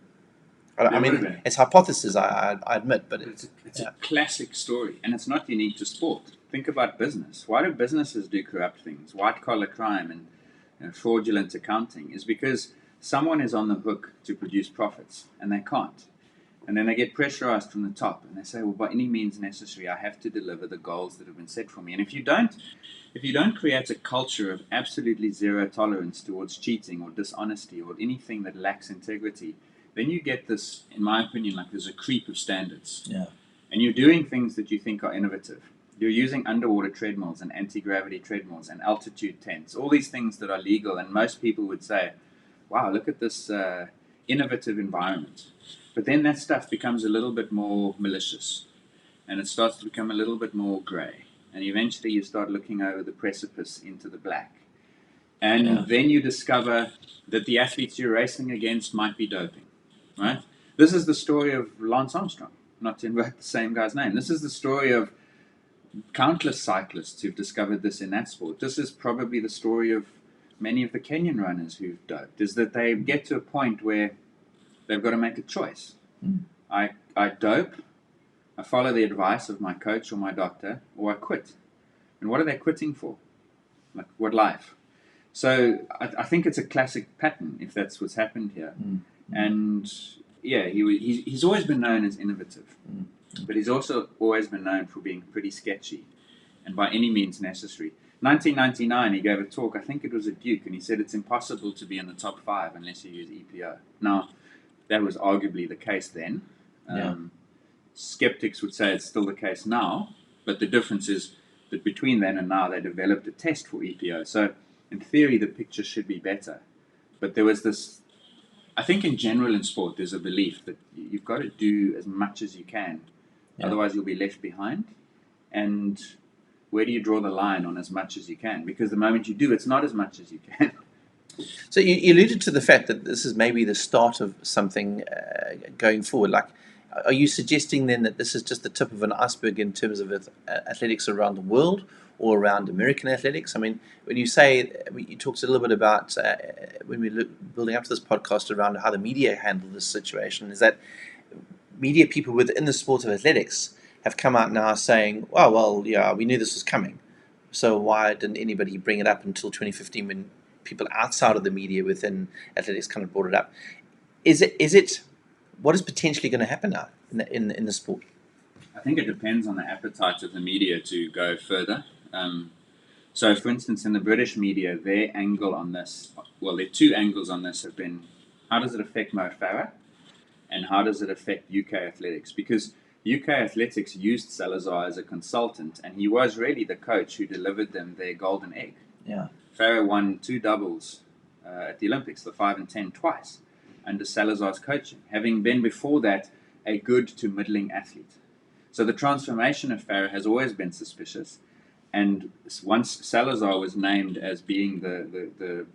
I mean, it's hypothesis, I admit, but it's a classic story, and it's not unique to sport. Think about business. Why do businesses do corrupt things? White-collar crime and fraudulent accounting is because someone is on the hook to produce profits, and they can't. And then they get pressurized from the top, and they say, well, by any means necessary, I have to deliver the goals that have been set for me. And if you don't create a culture of absolutely zero tolerance towards cheating or dishonesty or anything that lacks integrity, then you get this, in my opinion, like there's a creep of standards. Yeah. And you're doing things that you think are innovative. You're using underwater treadmills and anti-gravity treadmills and altitude tents, all these things that are legal, and most people would say, wow, look at this innovative environment. But then that stuff becomes a little bit more malicious, and it starts to become a little bit more grey. And eventually you start looking over the precipice into the black. And then you discover that the athletes you're racing against might be doping, right? This is the story of Lance Armstrong, not to invoke the same guy's name. This is the story of countless cyclists who've discovered this in that sport. This is probably the story of many of the Kenyan runners who've doped, is that they get to a point where they've got to make a choice. I dope, I follow the advice of my coach or my doctor, or I quit. And what are they quitting for? Like, what life? So I think it's a classic pattern, if that's what's happened here. And yeah, he's always been known as innovative, but he's also always been known for being pretty sketchy and by any means necessary. 1999, he gave a talk, I think it was at Duke, and he said it's impossible to be in the top 5 unless you use EPO. Now, that was arguably the case then. Skeptics would say it's still the case now, but the difference is that between then and now, they developed a test for EPO. So in theory, the picture should be better. But there was this, I think in general in sport, there's a belief that you've got to do as much as you can. Otherwise, you'll be left behind. And where do you draw the line on as much as you can? Because the moment you do, it's not as much as you can. So you alluded to the fact that this is maybe the start of something going forward. Like, are you suggesting then that this is just the tip of an iceberg in terms of athletics around the world or around American athletics? I mean, when you say, you talked a little bit about when we were building up to this podcast around how the media handle this situation, is that media people within the sport of athletics have come out now saying, oh, well, yeah, we knew this was coming. So why didn't anybody bring it up until 2015 when people outside of the media within athletics kind of brought it up? Is it what is potentially going to happen now in the sport? I think it depends on the appetite of the media to go further. So, for instance, in the British media, their angle on this, well, their two angles on this have been, how does it affect Mo Farah, and how does it affect UK athletics? Because UK athletics used Salazar as a consultant, and he was really the coach who delivered them their golden egg. Yeah, Farah won 2 doubles at the Olympics, the 5 and 10 twice, under Salazar's coaching, having been before that a good to middling athlete. So the transformation of Farah has always been suspicious. And once Salazar was named as being the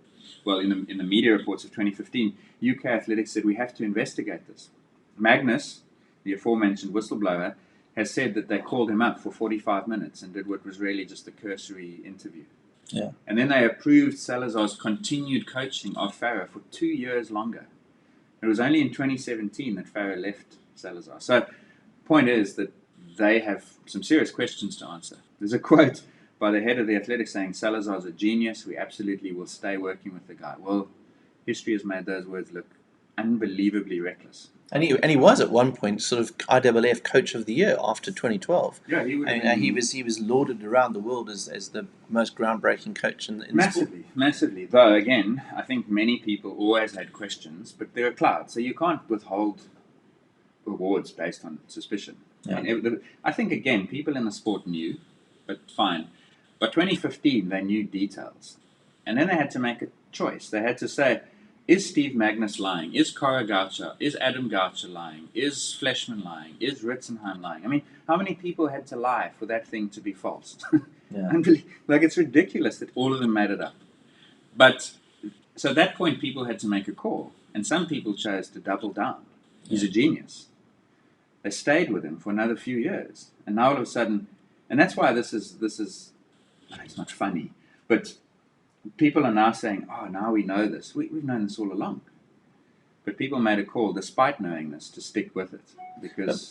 in the media reports of 2015, UK athletics said we have to investigate this. Magnus, the aforementioned whistleblower, has said that they called him up for 45 minutes and did what was really just a cursory interview. Yeah. And then they approved Salazar's continued coaching of Farah for 2 years longer. It was only in 2017 that Farah left Salazar. So the point is that they have some serious questions to answer. There's a quote by the head of the athletics saying, Salazar's a genius, we absolutely will stay working with the guy. Well, history has made those words look unbelievably reckless. And he was at one point sort of IAAF Coach of the Year after 2012. Yeah, he was lauded around the world as the most groundbreaking coach in the sport. Massively. Though, again, I think many people always had questions, but they're a cloud, so you can't withhold rewards based on suspicion. Yeah. I think, again, people in the sport knew, but fine. By 2015, they knew details. And then they had to make a choice. They had to say, is Steve Magnus lying? Is Cora Goucher? Is Adam Goucher lying? Is Fleshman lying? Is Ritzenheim lying? I mean, how many people had to lie for that thing to be false? Yeah. Like, it's ridiculous that all of them made it up. But, so at that point, people had to make a call. And some people chose to double down. He's a genius. They stayed with him for another few years. And now all of a sudden, and that's why this is it's not funny, but people are now saying, oh, now we know this. We've known this all along. But people made a call, despite knowing this, to stick with it.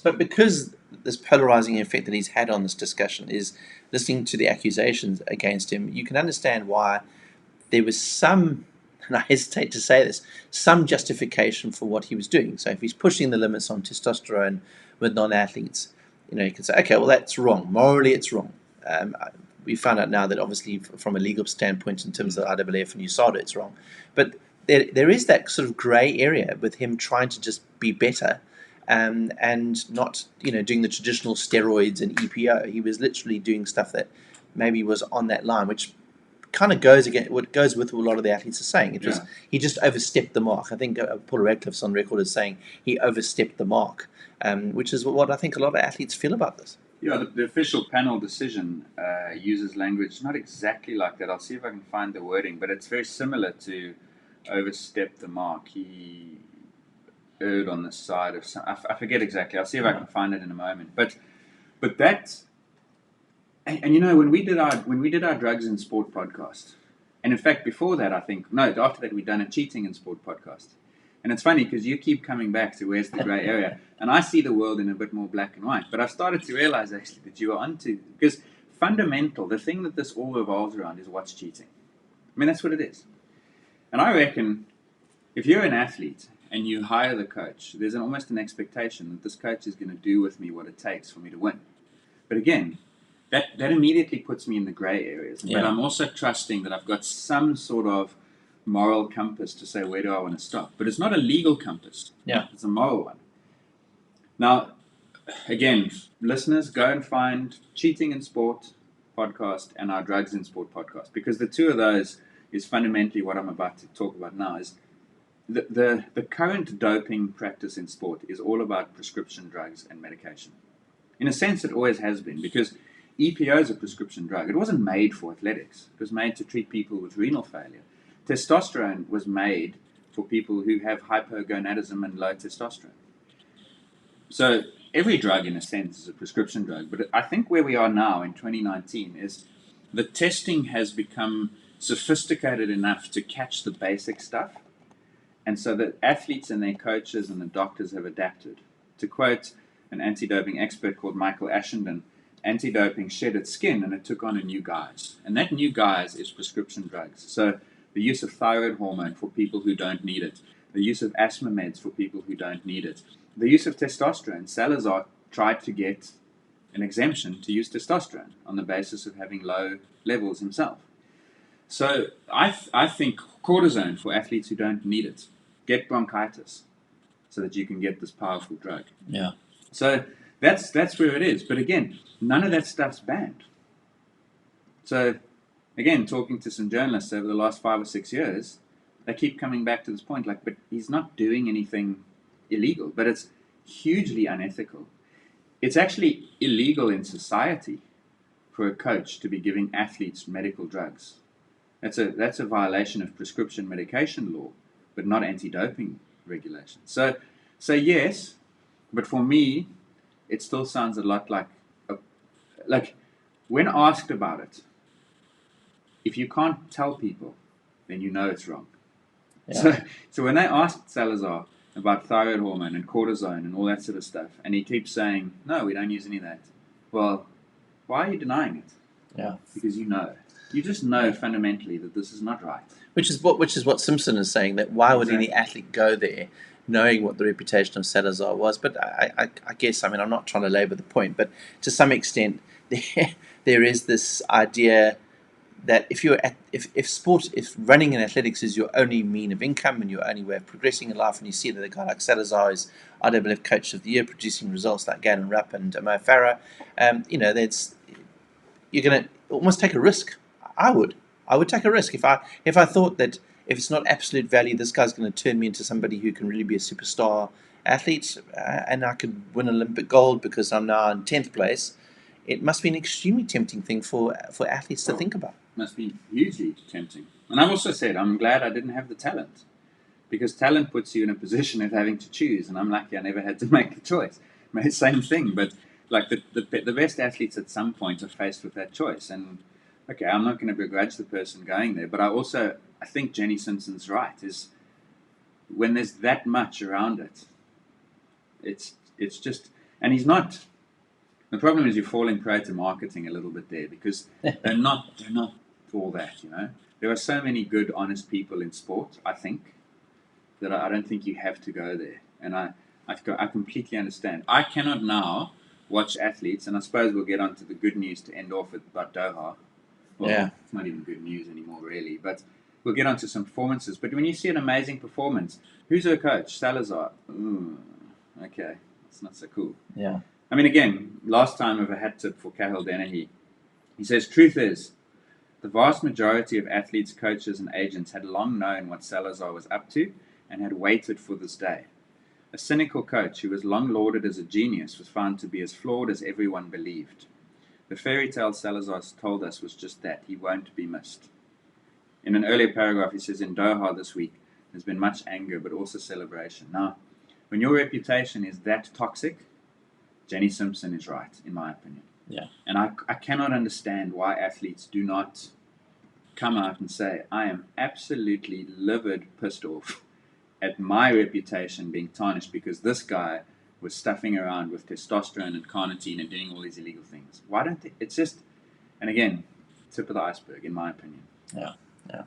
But because this polarizing effect that he's had on this discussion is listening to the accusations against him, you can understand why there was some, and I hesitate to say this, some justification for what he was doing. So if he's pushing the limits on testosterone with non-athletes, you can say, okay, well, that's wrong. Morally, it's wrong. We found out now that obviously from a legal standpoint in terms of IAAF and USADA, it's wrong. But there is that sort of grey area with him trying to just be better and not, doing the traditional steroids and EPO. He was literally doing stuff that maybe was on that line, which kind of goes with what a lot of the athletes are saying. He just overstepped the mark. I think Paul Radcliffe's on record as saying he overstepped the mark, which is what I think a lot of athletes feel about this. Yeah, the official panel decision uses language not exactly like that. I'll see if I can find the wording, but it's very similar to overstep the mark. He erred on the side of some. I forget exactly. I'll see if I can find it in a moment. But that, and when we did our Drugs in Sport podcast, and in fact before that, after that we'd done a Cheating in Sport podcast. And it's funny because you keep coming back to where's the grey area. And I see the world in a bit more black and white. But I've started to realize actually that you are onto, because fundamental, the thing that this all revolves around is what's cheating. I mean, that's what it is. And I reckon if you're an athlete and you hire the coach, there's almost an expectation that this coach is going to do with me what it takes for me to win. But again, that immediately puts me in the grey areas. Yeah. But I'm also trusting that I've got some sort of moral compass to say, where do I want to stop? But it's not a legal compass. Yeah. It's a moral one. Now, again, listeners, go and find Cheating in Sport podcast and our Drugs in Sport podcast, because the two of those is fundamentally what I'm about to talk about now. Is the current doping practice in sport is all about prescription drugs and medication. In a sense, it always has been, because EPO is a prescription drug. It wasn't made for athletics. It was made to treat people with renal failure. Testosterone was made for people who have hypogonadism and low testosterone. So every drug, in a sense, is a prescription drug. But I think where we are now in 2019 is the testing has become sophisticated enough to catch the basic stuff. And so the athletes and their coaches and the doctors have adapted. To quote an anti-doping expert called Michael Ashenden, anti-doping shed its skin and it took on a new guise. And that new guise is prescription drugs. So the use of thyroid hormone for people who don't need it, the use of asthma meds for people who don't need it, the use of testosterone. Salazar tried to get an exemption to use testosterone on the basis of having low levels himself. So I think cortisone for athletes who don't need it. Get bronchitis so that you can get this powerful drug. Yeah. So that's where it is. But again, none of that stuff's banned. So again, talking to some journalists over the last 5 or 6 years, they keep coming back to this point, like, but he's not doing anything illegal, but it's hugely unethical. It's actually illegal in society for a coach to be giving athletes medical drugs. That's a violation of prescription medication law, but not anti-doping regulations. So yes, but for me, it still sounds a lot like when asked about it, if you can't tell people, then you know it's wrong. Yeah. So when they asked Salazar about thyroid hormone and cortisone and all that sort of stuff, and he keeps saying, no, we don't use any of that. Well, why are you denying it? Yeah. Because you know. You just know fundamentally that this is not right. Which is what Simpson is saying, that why would any athlete go there knowing what the reputation of Salazar was? But I guess, I mean, I'm not trying to labour the point, but to some extent there is this idea that if running in athletics is your only mean of income and your only way of progressing in life, and you see that a guy like Salazar is IWF Coach of the Year, producing results like Galen Rupp and Mo Farah, you're going to almost take a risk. I would take a risk if I thought that if it's not absolute value, this guy's going to turn me into somebody who can really be a superstar athlete, and I could win Olympic gold because I'm now in 10th place. It must be an extremely tempting thing for athletes to think about. Must be hugely tempting. And I've also said I'm glad I didn't have the talent, because talent puts you in a position of having to choose, and I'm lucky I never had to make the choice. Same thing, but like the best athletes at some point are faced with that choice. And okay, I'm not going to begrudge the person going there, but I think Jenny Simpson's right, is when there's that much around it, it's just, and he's not. The problem is you're falling prey to marketing a little bit there, because they're not all that, you know. There are so many good, honest people in sport, I think, that I don't think you have to go there. And I completely understand. I cannot now watch athletes, and I suppose we'll get on to the good news to end off with about Doha. Well, yeah. It's not even good news anymore, really, but we'll get on to some performances. But when you see an amazing performance, who's her coach? Salazar. Okay, that's not so cool. Yeah. I mean, again, last time of a hat tip for Cahill Dennehy, he says, truth is, the vast majority of athletes, coaches, and agents had long known what Salazar was up to and had waited for this day. A cynical coach who was long lauded as a genius was found to be as flawed as everyone believed. The fairy tale Salazar told us was just that. He won't be missed. In an earlier paragraph, he says, in Doha this week, there's been much anger, but also celebration. Now, when your reputation is that toxic, Jenny Simpson is right, in my opinion. Yeah. And I cannot understand why athletes do not come out and say, I am absolutely livid, pissed off at my reputation being tarnished because this guy was stuffing around with testosterone and carnitine and doing all these illegal things. Why don't they? It's just, and again, tip of the iceberg, in my opinion. Yeah, yeah.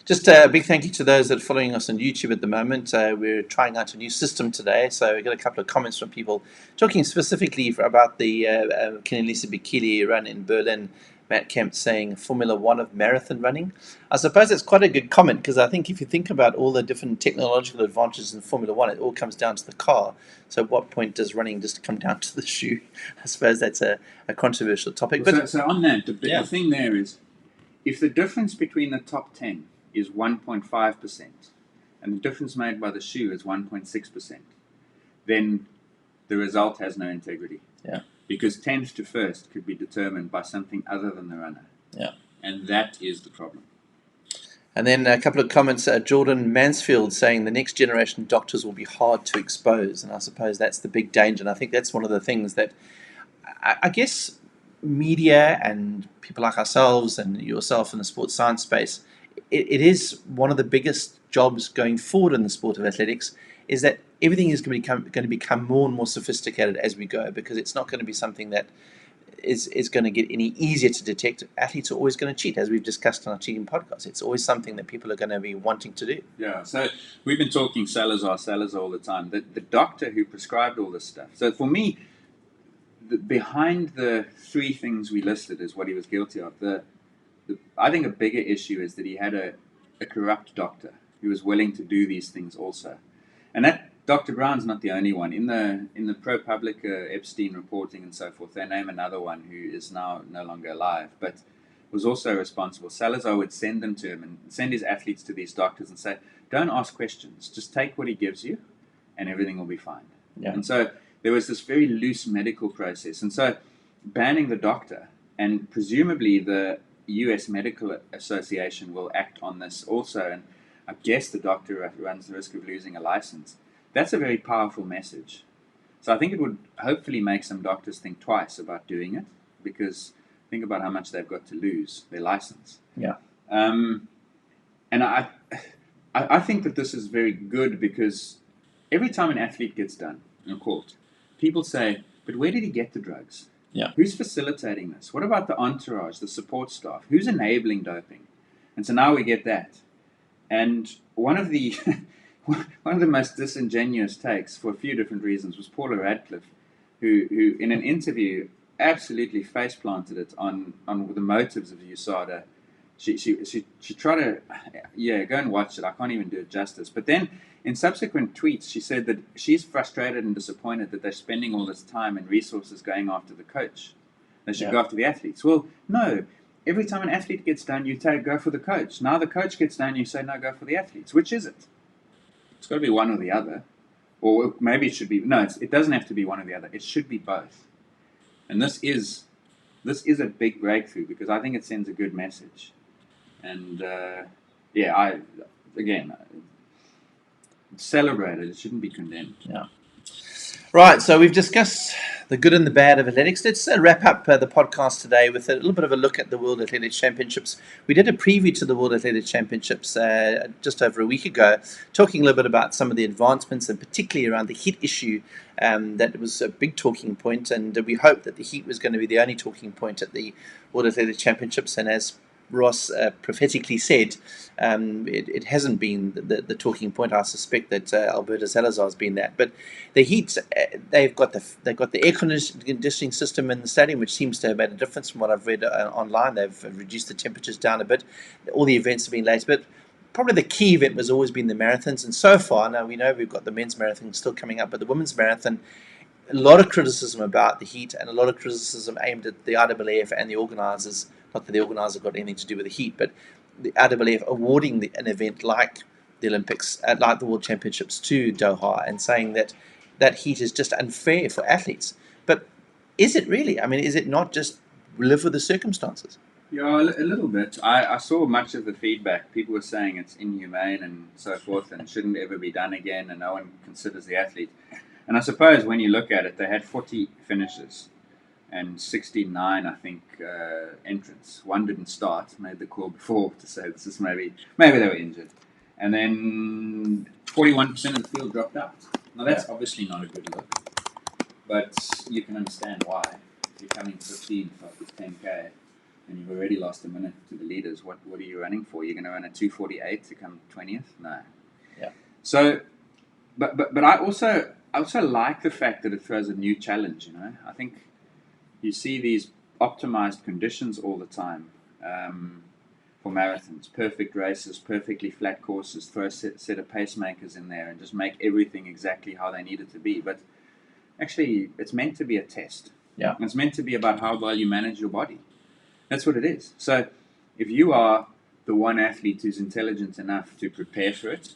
Just a big thank you to those that are following us on YouTube at the moment. We're trying out a new system today, so we got a couple of comments from people talking specifically about the Kenenisa Bekele run in Berlin. Matt Kemp saying Formula One of marathon running. I suppose that's quite a good comment because I think if you think about all the different technological advantages in Formula One, it all comes down to the car. So at what point does running just come down to the shoe? I suppose that's a controversial topic. Well, so on that, the thing there is, if the difference between the top 10 is 1.5% and the difference made by the shoe is 1.6%, then the result has no integrity. Yeah. Because 10th to first could be determined by something other than the runner. Yeah. And that is the problem. And then a couple of comments, Jordan Mansfield saying the next generation doctors will be hard to expose. And I suppose that's the big danger. And I think that's one of the things that I guess media and people like ourselves and yourself in the sports science space, it is one of the biggest jobs going forward in the sport of athletics, is that everything is going to become more and more sophisticated as we go, because it's not going to be something that is going to get any easier to detect. Athletes are always going to cheat, as we've discussed on our cheating podcast. It's always something that people are going to be wanting to do. Yeah, so we've been talking Salazar all the time. The doctor who prescribed all this stuff. So for me, behind the three things we listed is what he was guilty of. I think a bigger issue is that he had a corrupt doctor who was willing to do these things also. And that Dr. Brown's not the only one. In the ProPublica Epstein reporting and so forth, they name another one who is now no longer alive, but was also responsible. Salazar would send them to him and send his athletes to these doctors and say, don't ask questions, just take what he gives you and everything will be fine. Yeah. And so there was this very loose medical process. And so banning the doctor, and presumably the US Medical Association will act on this also, and I guess the doctor runs the risk of losing a license. That's a very powerful message. So I think it would hopefully make some doctors think twice about doing it, because think about how much they've got to lose, their license. Yeah. And I think that this is very good, because every time an athlete gets done in a court, people say, but where did he get the drugs? Yeah. Who's facilitating this? What about the entourage, the support staff? Who's enabling doping? And so now we get that. And one of the most disingenuous takes, for a few different reasons, was Paula Radcliffe, who in an interview absolutely face planted it on the motives of USADA. She tried to, go and watch it. I can't even do it justice. But then in subsequent tweets, she said that she's frustrated and disappointed that they're spending all this time and resources going after the coach. They should go after the athletes. Well, no. Every time an athlete gets done, you go for the coach. Now the coach gets done, you say, no, go for the athletes. Which is it? It's got to be one or the other. Or maybe it should be, no, it doesn't have to be one or the other. It should be both. And this is a big breakthrough, because I think it sends a good message. And, celebrate it. It shouldn't be condemned. Yeah. Right, so we've discussed the good and the bad of athletics. Let's wrap up the podcast today with a little bit of a look at the World Athletics Championships. We did a preview to the World Athletics Championships just over a week ago, talking a little bit about some of the advancements, and particularly around the heat issue. That was a big talking point, and we hoped that the heat was going to be the only talking point at the World Athletics Championships. And as Ross prophetically said, it hasn't been the talking point. I suspect that Alberto Salazar has been that. But the heat, they've got the air conditioning system in the stadium, which seems to have made a difference from what I've read online. They've reduced the temperatures down a bit. All the events have been late, but probably the key event has always been the marathons. And so far, now we know we've got the men's marathon still coming up, but the women's marathon, a lot of criticism about the heat, and a lot of criticism aimed at the IAAF and the organisers. Not that the organisers got anything to do with the heat, but the IAAF awarding an event like the Olympics, like the World Championships, to Doha, and saying that that heat is just unfair for athletes. But is it really? I mean, is it not just live with the circumstances? Yeah, a little bit. I saw much of the feedback. People were saying it's inhumane and so forth, and shouldn't ever be done again, and no one considers the athlete. And I suppose when you look at it, they had 40 finishes and 69, I think, entrants. One didn't start, made the call before to say this is maybe they were injured. And then 41% of the field dropped out. Now that's obviously not a good look, but you can understand why. If you're coming 15th after 10k and you've already lost a minute to the leaders, what are you running for? You're going to run a 2:48 to come 20th? No. Yeah. So, but I also like the fact that it throws a new challenge. You know, I think you see these optimized conditions all the time. For marathons, perfect races, perfectly flat courses, throw a set of pacemakers in there and just make everything exactly how they need it to be. But actually, it's meant to be a test. Yeah. It's meant to be about how well you manage your body. That's what it is. So if you are the one athlete who's intelligent enough to prepare for it,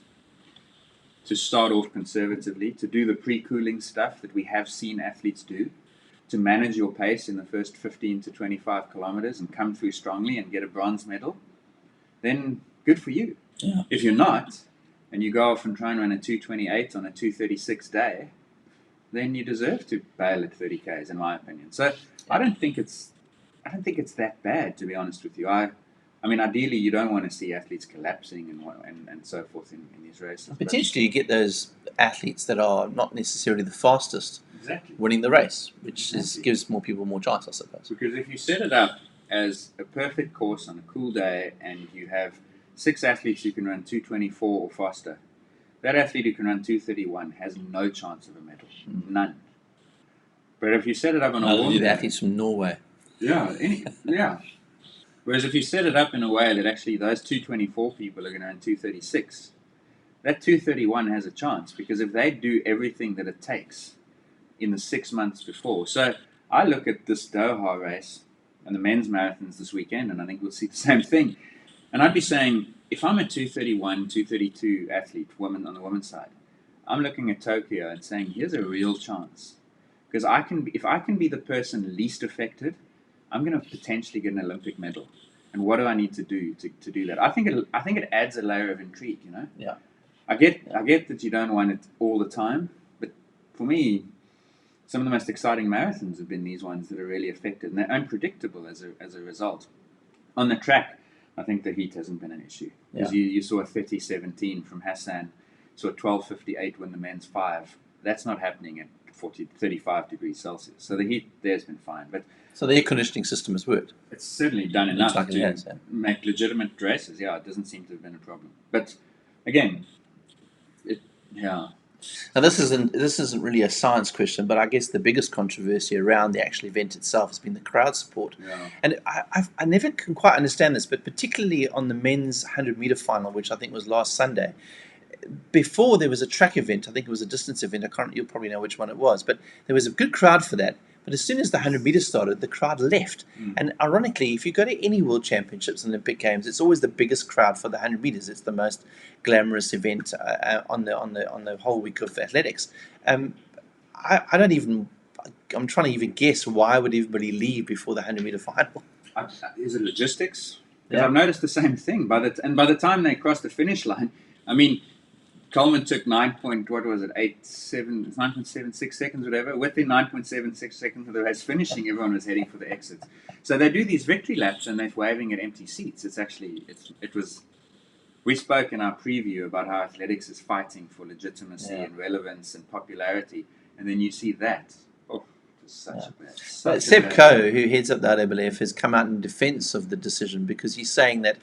to start off conservatively, to do the pre-cooling stuff that we have seen athletes do, to manage your pace in the first 15 to 25 kilometers and come through strongly and get a bronze medal, then good for you. Yeah. If you're not, and you go off and try and run a 2:28 on a 2:36 day, then you deserve to bail at 30 k's, in my opinion. So I don't think it's that bad, to be honest with you. I mean, ideally, you don't want to see athletes collapsing and so forth in these races. Potentially, you get those athletes that are not necessarily the fastest Exactly. winning the race, which gives more people more chance, I suppose. Because if you set it up as a perfect course on a cool day and you have 6 athletes who can run 2:24 or faster, that athlete who can run 2:31 has no chance of a medal. None. But if you set it up on a warm the day, athletes from Norway. Yeah. Whereas if you set it up in a way that actually those 2:24 people are going to run 2:36, that 2:31 has a chance, because if they do everything that it takes in the 6 months before. So I look at this Doha race and the men's marathons this weekend, and I think we'll see the same thing. And I'd be saying, if I'm a 2:31, 2:32 athlete, woman on the women's side, I'm looking at Tokyo and saying, here's a real chance. Because if I can be the person least affected, I'm going to potentially get an Olympic medal. And what do I need to do to do that? I think it adds a layer of intrigue, you know? Yeah. I get that you don't want it all the time, but for me, some of the most exciting marathons have been these ones that are really affected, and they're unpredictable as a result. On the track, I think the heat hasn't been an issue. Because you saw a 30:17 from Hassan, saw a 12:58 win the men's 5. That's not happening at 35 degrees Celsius. So the heat there's been fine. But so the air conditioning system has worked. It's certainly done enough like to make legitimate races. Yeah, it doesn't seem to have been a problem. But again, Now this isn't really a science question, but I guess the biggest controversy around the actual event itself has been the crowd support. Yeah. And I never can quite understand this, but particularly on the men's 100-meter final, which I think was last Sunday. Before there was a track event, I think it was a distance event. You'll probably know which one it was, but there was a good crowd for that. But as soon as the 100 meters started, the crowd left. And ironically, if you go to any World Championships and Olympic Games, it's always the biggest crowd for the 100 meters. It's the most glamorous event on the whole week of athletics. I'm trying to even guess, why would everybody leave before the 100-meter final? Is it logistics? Because I've noticed the same thing. By the time they crossed the finish line, I mean, Coleman took 9.76 seconds, whatever. Within 9.76 seconds of the race finishing, everyone was heading for the exit. So they do these victory laps and they're waving at empty seats. We spoke in our preview about how athletics is fighting for legitimacy and relevance and popularity, and then you see that. Oh, it's such a bad. Seb Coe, who heads up the IAAF, has come out in defense of the decision, because he's saying that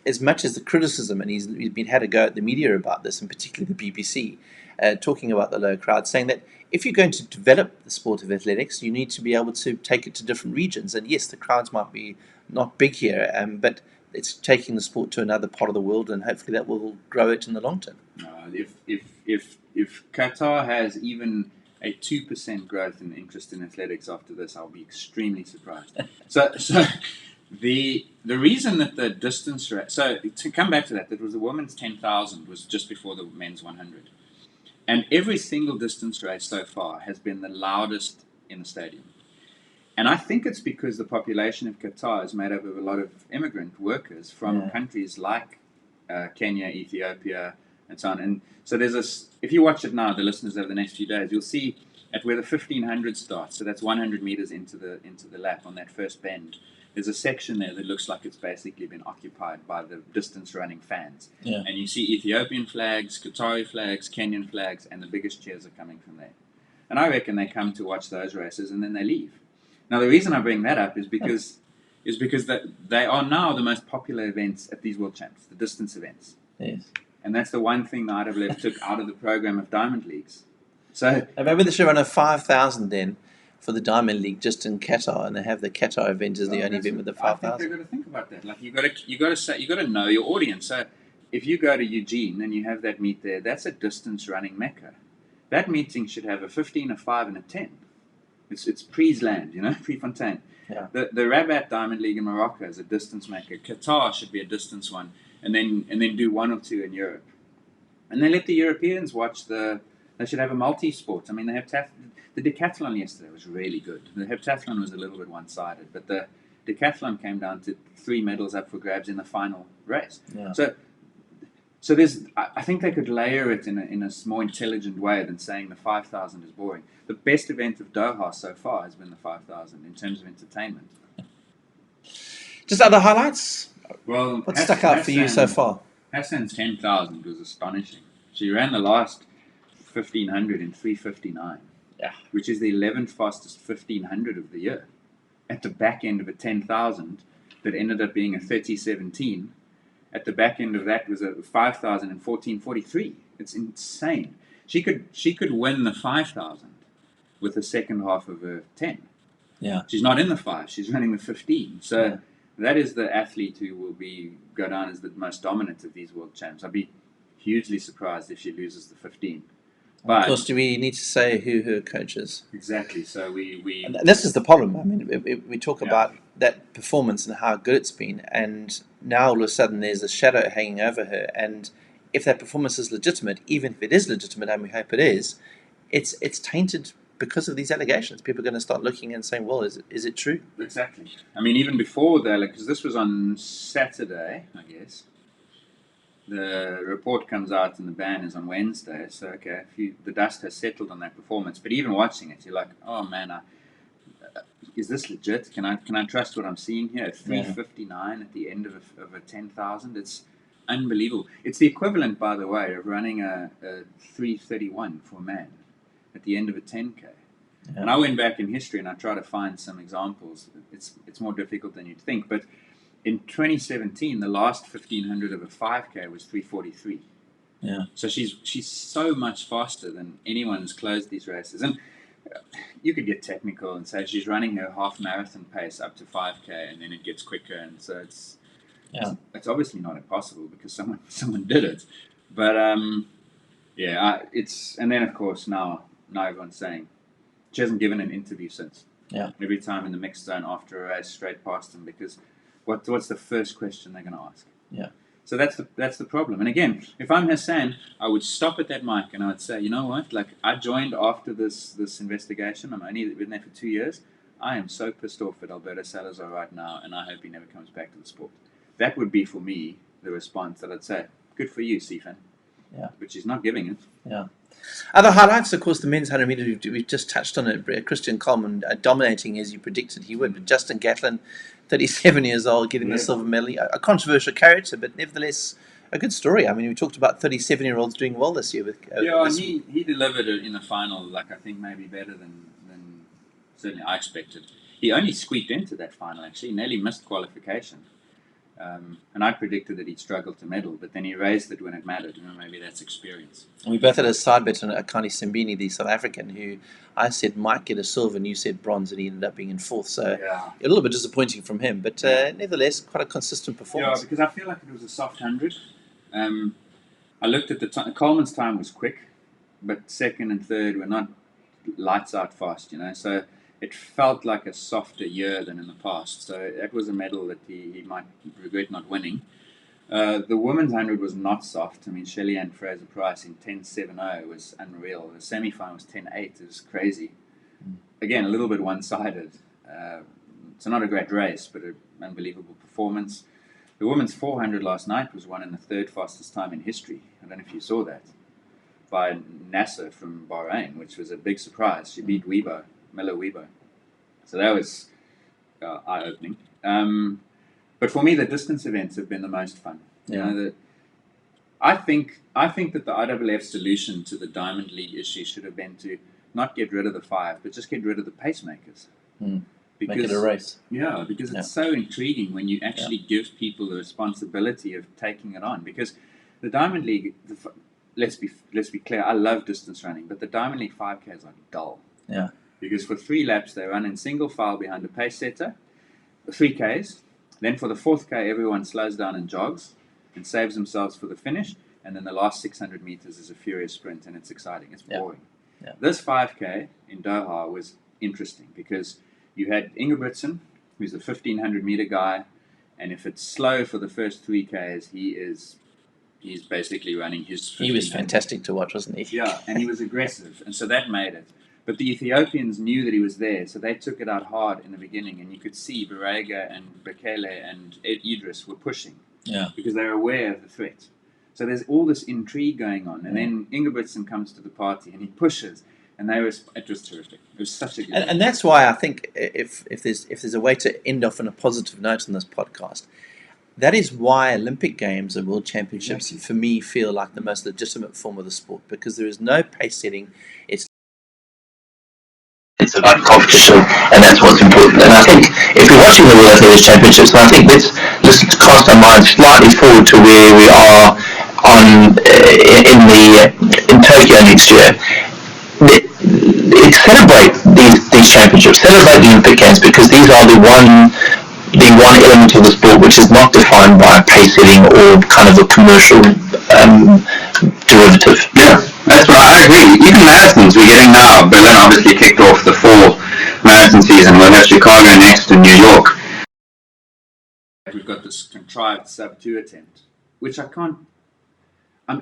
as much as the criticism, and he's had a go at the media about this, and particularly the BBC, talking about the low crowd, saying that if you're going to develop the sport of athletics, you need to be able to take it to different regions. And yes, the crowds might be not big here, but it's taking the sport to another part of the world, and hopefully that will grow it in the long term. If Qatar has even a 2% growth in interest in athletics after this, I'll be extremely surprised. So the reason that the distance race, so to come back to that, it was the women's 10,000 was just before the men's 100. And every single distance race so far has been the loudest in the stadium. And I think it's because the population of Qatar is made up of a lot of immigrant workers from countries like Kenya, Ethiopia, and so on. And so there's this, if you watch it now, the listeners over the next few days, you'll see at where the 1500 starts, so that's 100 meters into the lap on that first bend, there's a section there that looks like it's basically been occupied by the distance running fans. Yeah. And you see Ethiopian flags, Qatari flags, Kenyan flags, and the biggest cheers are coming from there. And I reckon they come to watch those races and then they leave. Now, the reason I bring that up is because they are now the most popular events at these World Champs, the distance events. Yes. And that's the one thing the IAAF took out of the program of Diamond Leagues. So maybe they should run a 5,000 then for the Diamond League just in Qatar, and they have the Qatar event as the only event with the 5,000. I think they've got to think about that. Like you got to know your audience. So if you go to Eugene and you have that meet there, that's a distance running mecca. That meeting should have a 15, a 5, and a 10. It's Preesland, Prefontaine. Yeah. The Rabat Diamond League in Morocco is a distance maker. Qatar should be a distance one, and then do one or two in Europe, and then let the Europeans watch the. They should have a multi-sport. I mean, they have the decathlon yesterday was really good. The heptathlon was a little bit one-sided, but the decathlon came down to 3 medals up for grabs in the final race. Yeah. So there's. I think they could layer it in a more intelligent way than saying the 5,000 is boring. The best event of Doha so far has been the 5,000 in terms of entertainment. Just other highlights? Well, what stuck out for you so far? Hassan's 10,000 was astonishing. She ran the last 1,500 in 3:59. Yeah. Which is the 11th fastest 1,500 of the year. At the back end of a 10,000 that ended up being a 30:17. At the back end of that was a 5,000 in 14:43. It's insane. She could win the 5,000 with the second half of a 10. Yeah. She's not in the 5. She's running the 15. So that is the athlete who will go down as the most dominant of these world champs. I'd be hugely surprised if she loses the 15. But of course, do we need to say who her coach is? Exactly. So we and this is the problem. I mean, we talk about that performance and how good it's been, and now all of a sudden there's a shadow hanging over her. And if that performance is legitimate, even if it is legitimate, and we hope it is, it's tainted because of these allegations. People are going to start looking and saying, "Well, is it true?" Exactly. I mean, even before that, because this was on Saturday, I guess. The report comes out and the ban is on Wednesday. So, okay, the dust has settled on that performance. But even watching it, you're like, oh man, is this legit? Can I trust what I'm seeing here? 3:59 at the end of a 10,000. It's unbelievable. It's the equivalent, by the way, of running a 3:31 for a man at the end of a 10K. Yeah. And I went back in history and I tried to find some examples. It's more difficult than you'd think, but in 2017, the last 1,500 of a 5K was 3:43. Yeah. So she's so much faster than anyone's closed these races. And you could get technical and say she's running her half marathon pace up to 5K, and then it gets quicker. And so it's obviously not impossible because someone did it. But and then of course now everyone's saying she hasn't given an interview since. Yeah. Every time in the mixed zone after a race, straight past them because. What's the first question they're going to ask? Yeah. So that's the problem. And again, if I'm Hassan, I would stop at that mic and I would say, you know what? Like I joined after this investigation. I'm only been there for 2 years. I am so pissed off at Alberto Salazar right now, and I hope he never comes back to the sport. That would be for me the response that I'd say, good for you, Sifan. Yeah. But she's not giving it. Yeah. Other highlights, of course, the men's 100 meter. We just touched on it. Christian Coleman dominating as you predicted he would. But Justin Gatlin, 37 years old, getting the silver medal. A controversial character, but nevertheless a good story. I mean, we talked about 37-year-olds doing well this year. And he delivered it in the final, like I think maybe better than certainly I expected. He only squeaked into that final, actually. He nearly missed qualification. And I predicted that he'd struggle to medal, but then he raised it when it mattered. Maybe that's experience. We both had a side bet on Akani Simbini, the South African, who I said might get a silver, and you said bronze, and he ended up being in fourth. So a little bit disappointing from him, but nevertheless, quite a consistent performance. Yeah, because I feel like it was a soft 100. I looked at the time. Coleman's time was quick, but second and third were not lights out fast, So it felt like a softer year than in the past. So that was a medal that he might regret not winning. The women's 100 was not soft. I mean, Shelley-Ann Fraser-Price in 10.70 was unreal. The semi-final was 10.8. It was crazy. Again, a little bit one-sided. So not a great race, but an unbelievable performance. The women's 400 last night was won in the third fastest time in history. I don't know if you saw that. By Nasser from Bahrain, which was a big surprise. She beat Miller Weibo. So that was eye-opening. But for me, the distance events have been the most fun. Yeah. You know, I think that the IAAF solution to the Diamond League issue should have been to not get rid of the 5, but just get rid of the pacemakers. Make it a race. Yeah, because it's so intriguing when you actually give people the responsibility of taking it on. Because the Diamond League, let's be clear, I love distance running, but the Diamond League 5Ks are dull. Yeah. Because for 3 laps they run in single file behind a pace setter, 3Ks. Then for the 4th K, everyone slows down and jogs and saves themselves for the finish. And then the last 600 meters is a furious sprint, and it's exciting. It's boring. Yeah. This 5K in Doha was interesting because you had Ingebrigtsen, who's a 1,500 meter guy, and if it's slow for the first 3Ks, he's basically running his. He was fantastic to watch, wasn't he? Yeah, and he was aggressive, and so that made it. But the Ethiopians knew that he was there, so they took it out hard in the beginning, and you could see Barega and Bekele and Idris were pushing. Yeah. Because they're aware of the threat. So there's all this intrigue going on, and then Ingebrigtsen comes to the party and he pushes, and it was terrific. It was such a good. And that's why I think if there's a way to end off on a positive note on this podcast, that is why Olympic Games and World Championships for me feel like the most legitimate form of the sport, because there is no pace setting. It's about competition, and that's what's important. And I think if you're watching the World Athletics Championships, and I think let's cast our minds slightly forward to where we are in Tokyo next year. Celebrate these championships, celebrate the Olympic Games, because these are the one element of the sport which is not defined by pace setting or kind of a commercial derivative. Yeah. That's right, I agree. Even marathons we're getting now. Berlin obviously kicked off the fall marathon season. We'll have Chicago next and New York. We've got this contrived sub-2 attempt, which I'm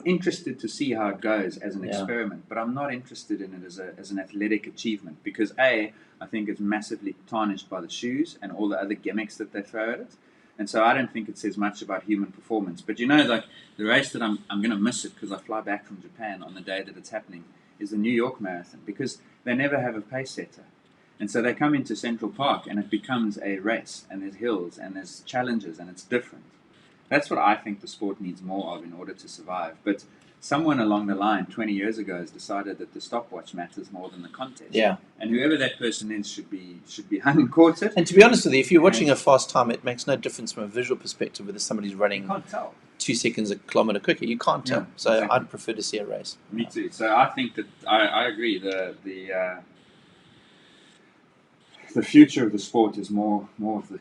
interested to see how it goes as an experiment, but I'm not interested in it as an athletic achievement because I think it's massively tarnished by the shoes and all the other gimmicks that they throw at it. And so I don't think it says much about human performance. But like the race that I'm going to miss it because I fly back from Japan on the day that it's happening is the New York Marathon, because they never have a pace setter. And so they come into Central Park and it becomes a race, and there's hills and there's challenges and it's different. That's what I think the sport needs more of in order to survive. But someone along the line 20 years ago has decided that the stopwatch matters more than the contest. Yeah. And whoever that person is should be hung and quartered. And to be honest with you, if you're watching a fast time, it makes no difference from a visual perspective whether somebody's running You can't tell. 2 seconds a kilometre quicker. You can't tell. So exactly. I'd prefer to see a race. Me too. So I think that I agree. The future of the sport is more of the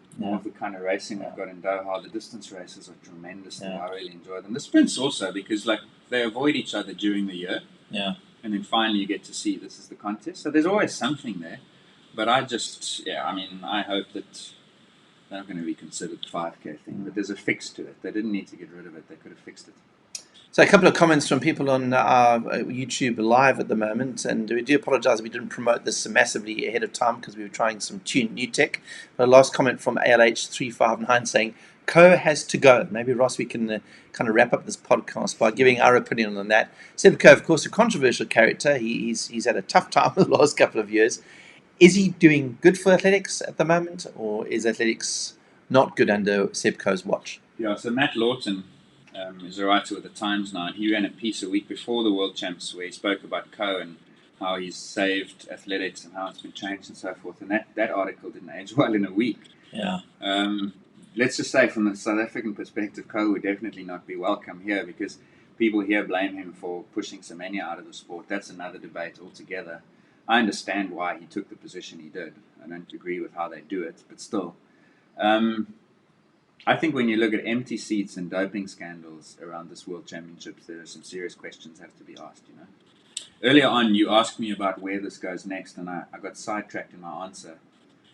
kind of racing we've got in Doha. The distance races are tremendous. I really enjoy them. The sprints also, because they avoid each other during the year. Yeah. And then finally you get to see this is the contest. So there's always something there. But I hope that they're not going to reconsider the 5K thing. But there's a fix to it. They didn't need to get rid of it. They could have fixed it. So a couple of comments from people on our YouTube live at the moment, and we do apologise we didn't promote this massively ahead of time because we were trying some new tech. But a last comment from ALH359 saying, Co has to go. Maybe, Ross, we can kind of wrap up this podcast by giving our opinion on that. Seb Co, of course, a controversial character. He's had a tough time the last couple of years. Is he doing good for athletics at the moment, or is athletics not good under Seb Co's watch? Yeah, so Matt Lawton is a writer with the Times now, and he ran a piece a week before the World Champs where he spoke about Co and how he's saved athletics and how it's been changed and so forth. And that article didn't age well in a week. Yeah. Let's just say from the South African perspective, Co would definitely not be welcome here because people here blame him for pushing Semenya out of the sport. That's another debate altogether. I understand why he took the position he did. I don't agree with how they do it, but still. I think when you look at empty seats and doping scandals around this World Championships, there are some serious questions that have to be asked, Earlier on, you asked me about where this goes next, and I got sidetracked in my answer.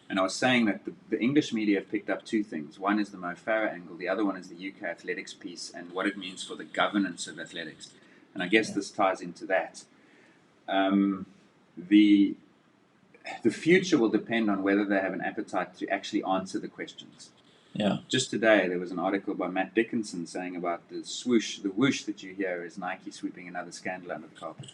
And I was saying that the English media have picked up two things. One is the Mo Farah angle, the other one is the UK athletics piece and what it means for the governance of athletics. And I guess this ties into that. The future will depend on whether they have an appetite to actually answer the questions. Yeah. Just today, there was an article by Matt Dickinson saying about the whoosh that you hear is Nike sweeping another scandal under the carpet.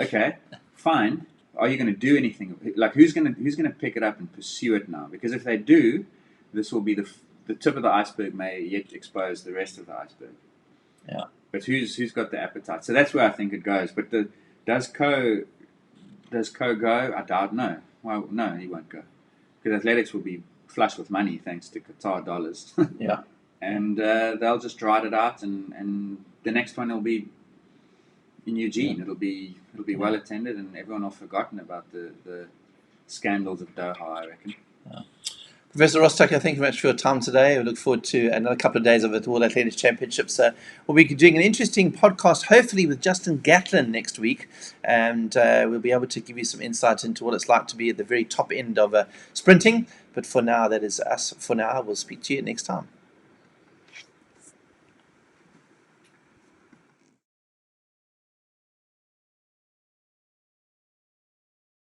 Okay, fine. Are you going to do anything? Like, who's going to pick it up and pursue it now? Because if they do, this will be the tip of the iceberg. May yet expose the rest of the iceberg. Yeah. But who's got the appetite? So that's where I think it goes. But does Co go? I doubt. No. Well, no, he won't go because athletics will be flush with money thanks to Qatar dollars. Yeah. And they'll just ride it out, and the next one will be in Eugene. It'll be well attended, and everyone will have forgotten about the scandals of Doha, I reckon. Professor Rostocker, thank you very much for your time today. We look forward to another couple of days of the World Athletics Championships. We'll be doing an interesting podcast, hopefully with Justin Gatlin next week, and we'll be able to give you some insight into what it's like to be at the very top end of sprinting. But for now, that is us. For now, we'll speak to you next time.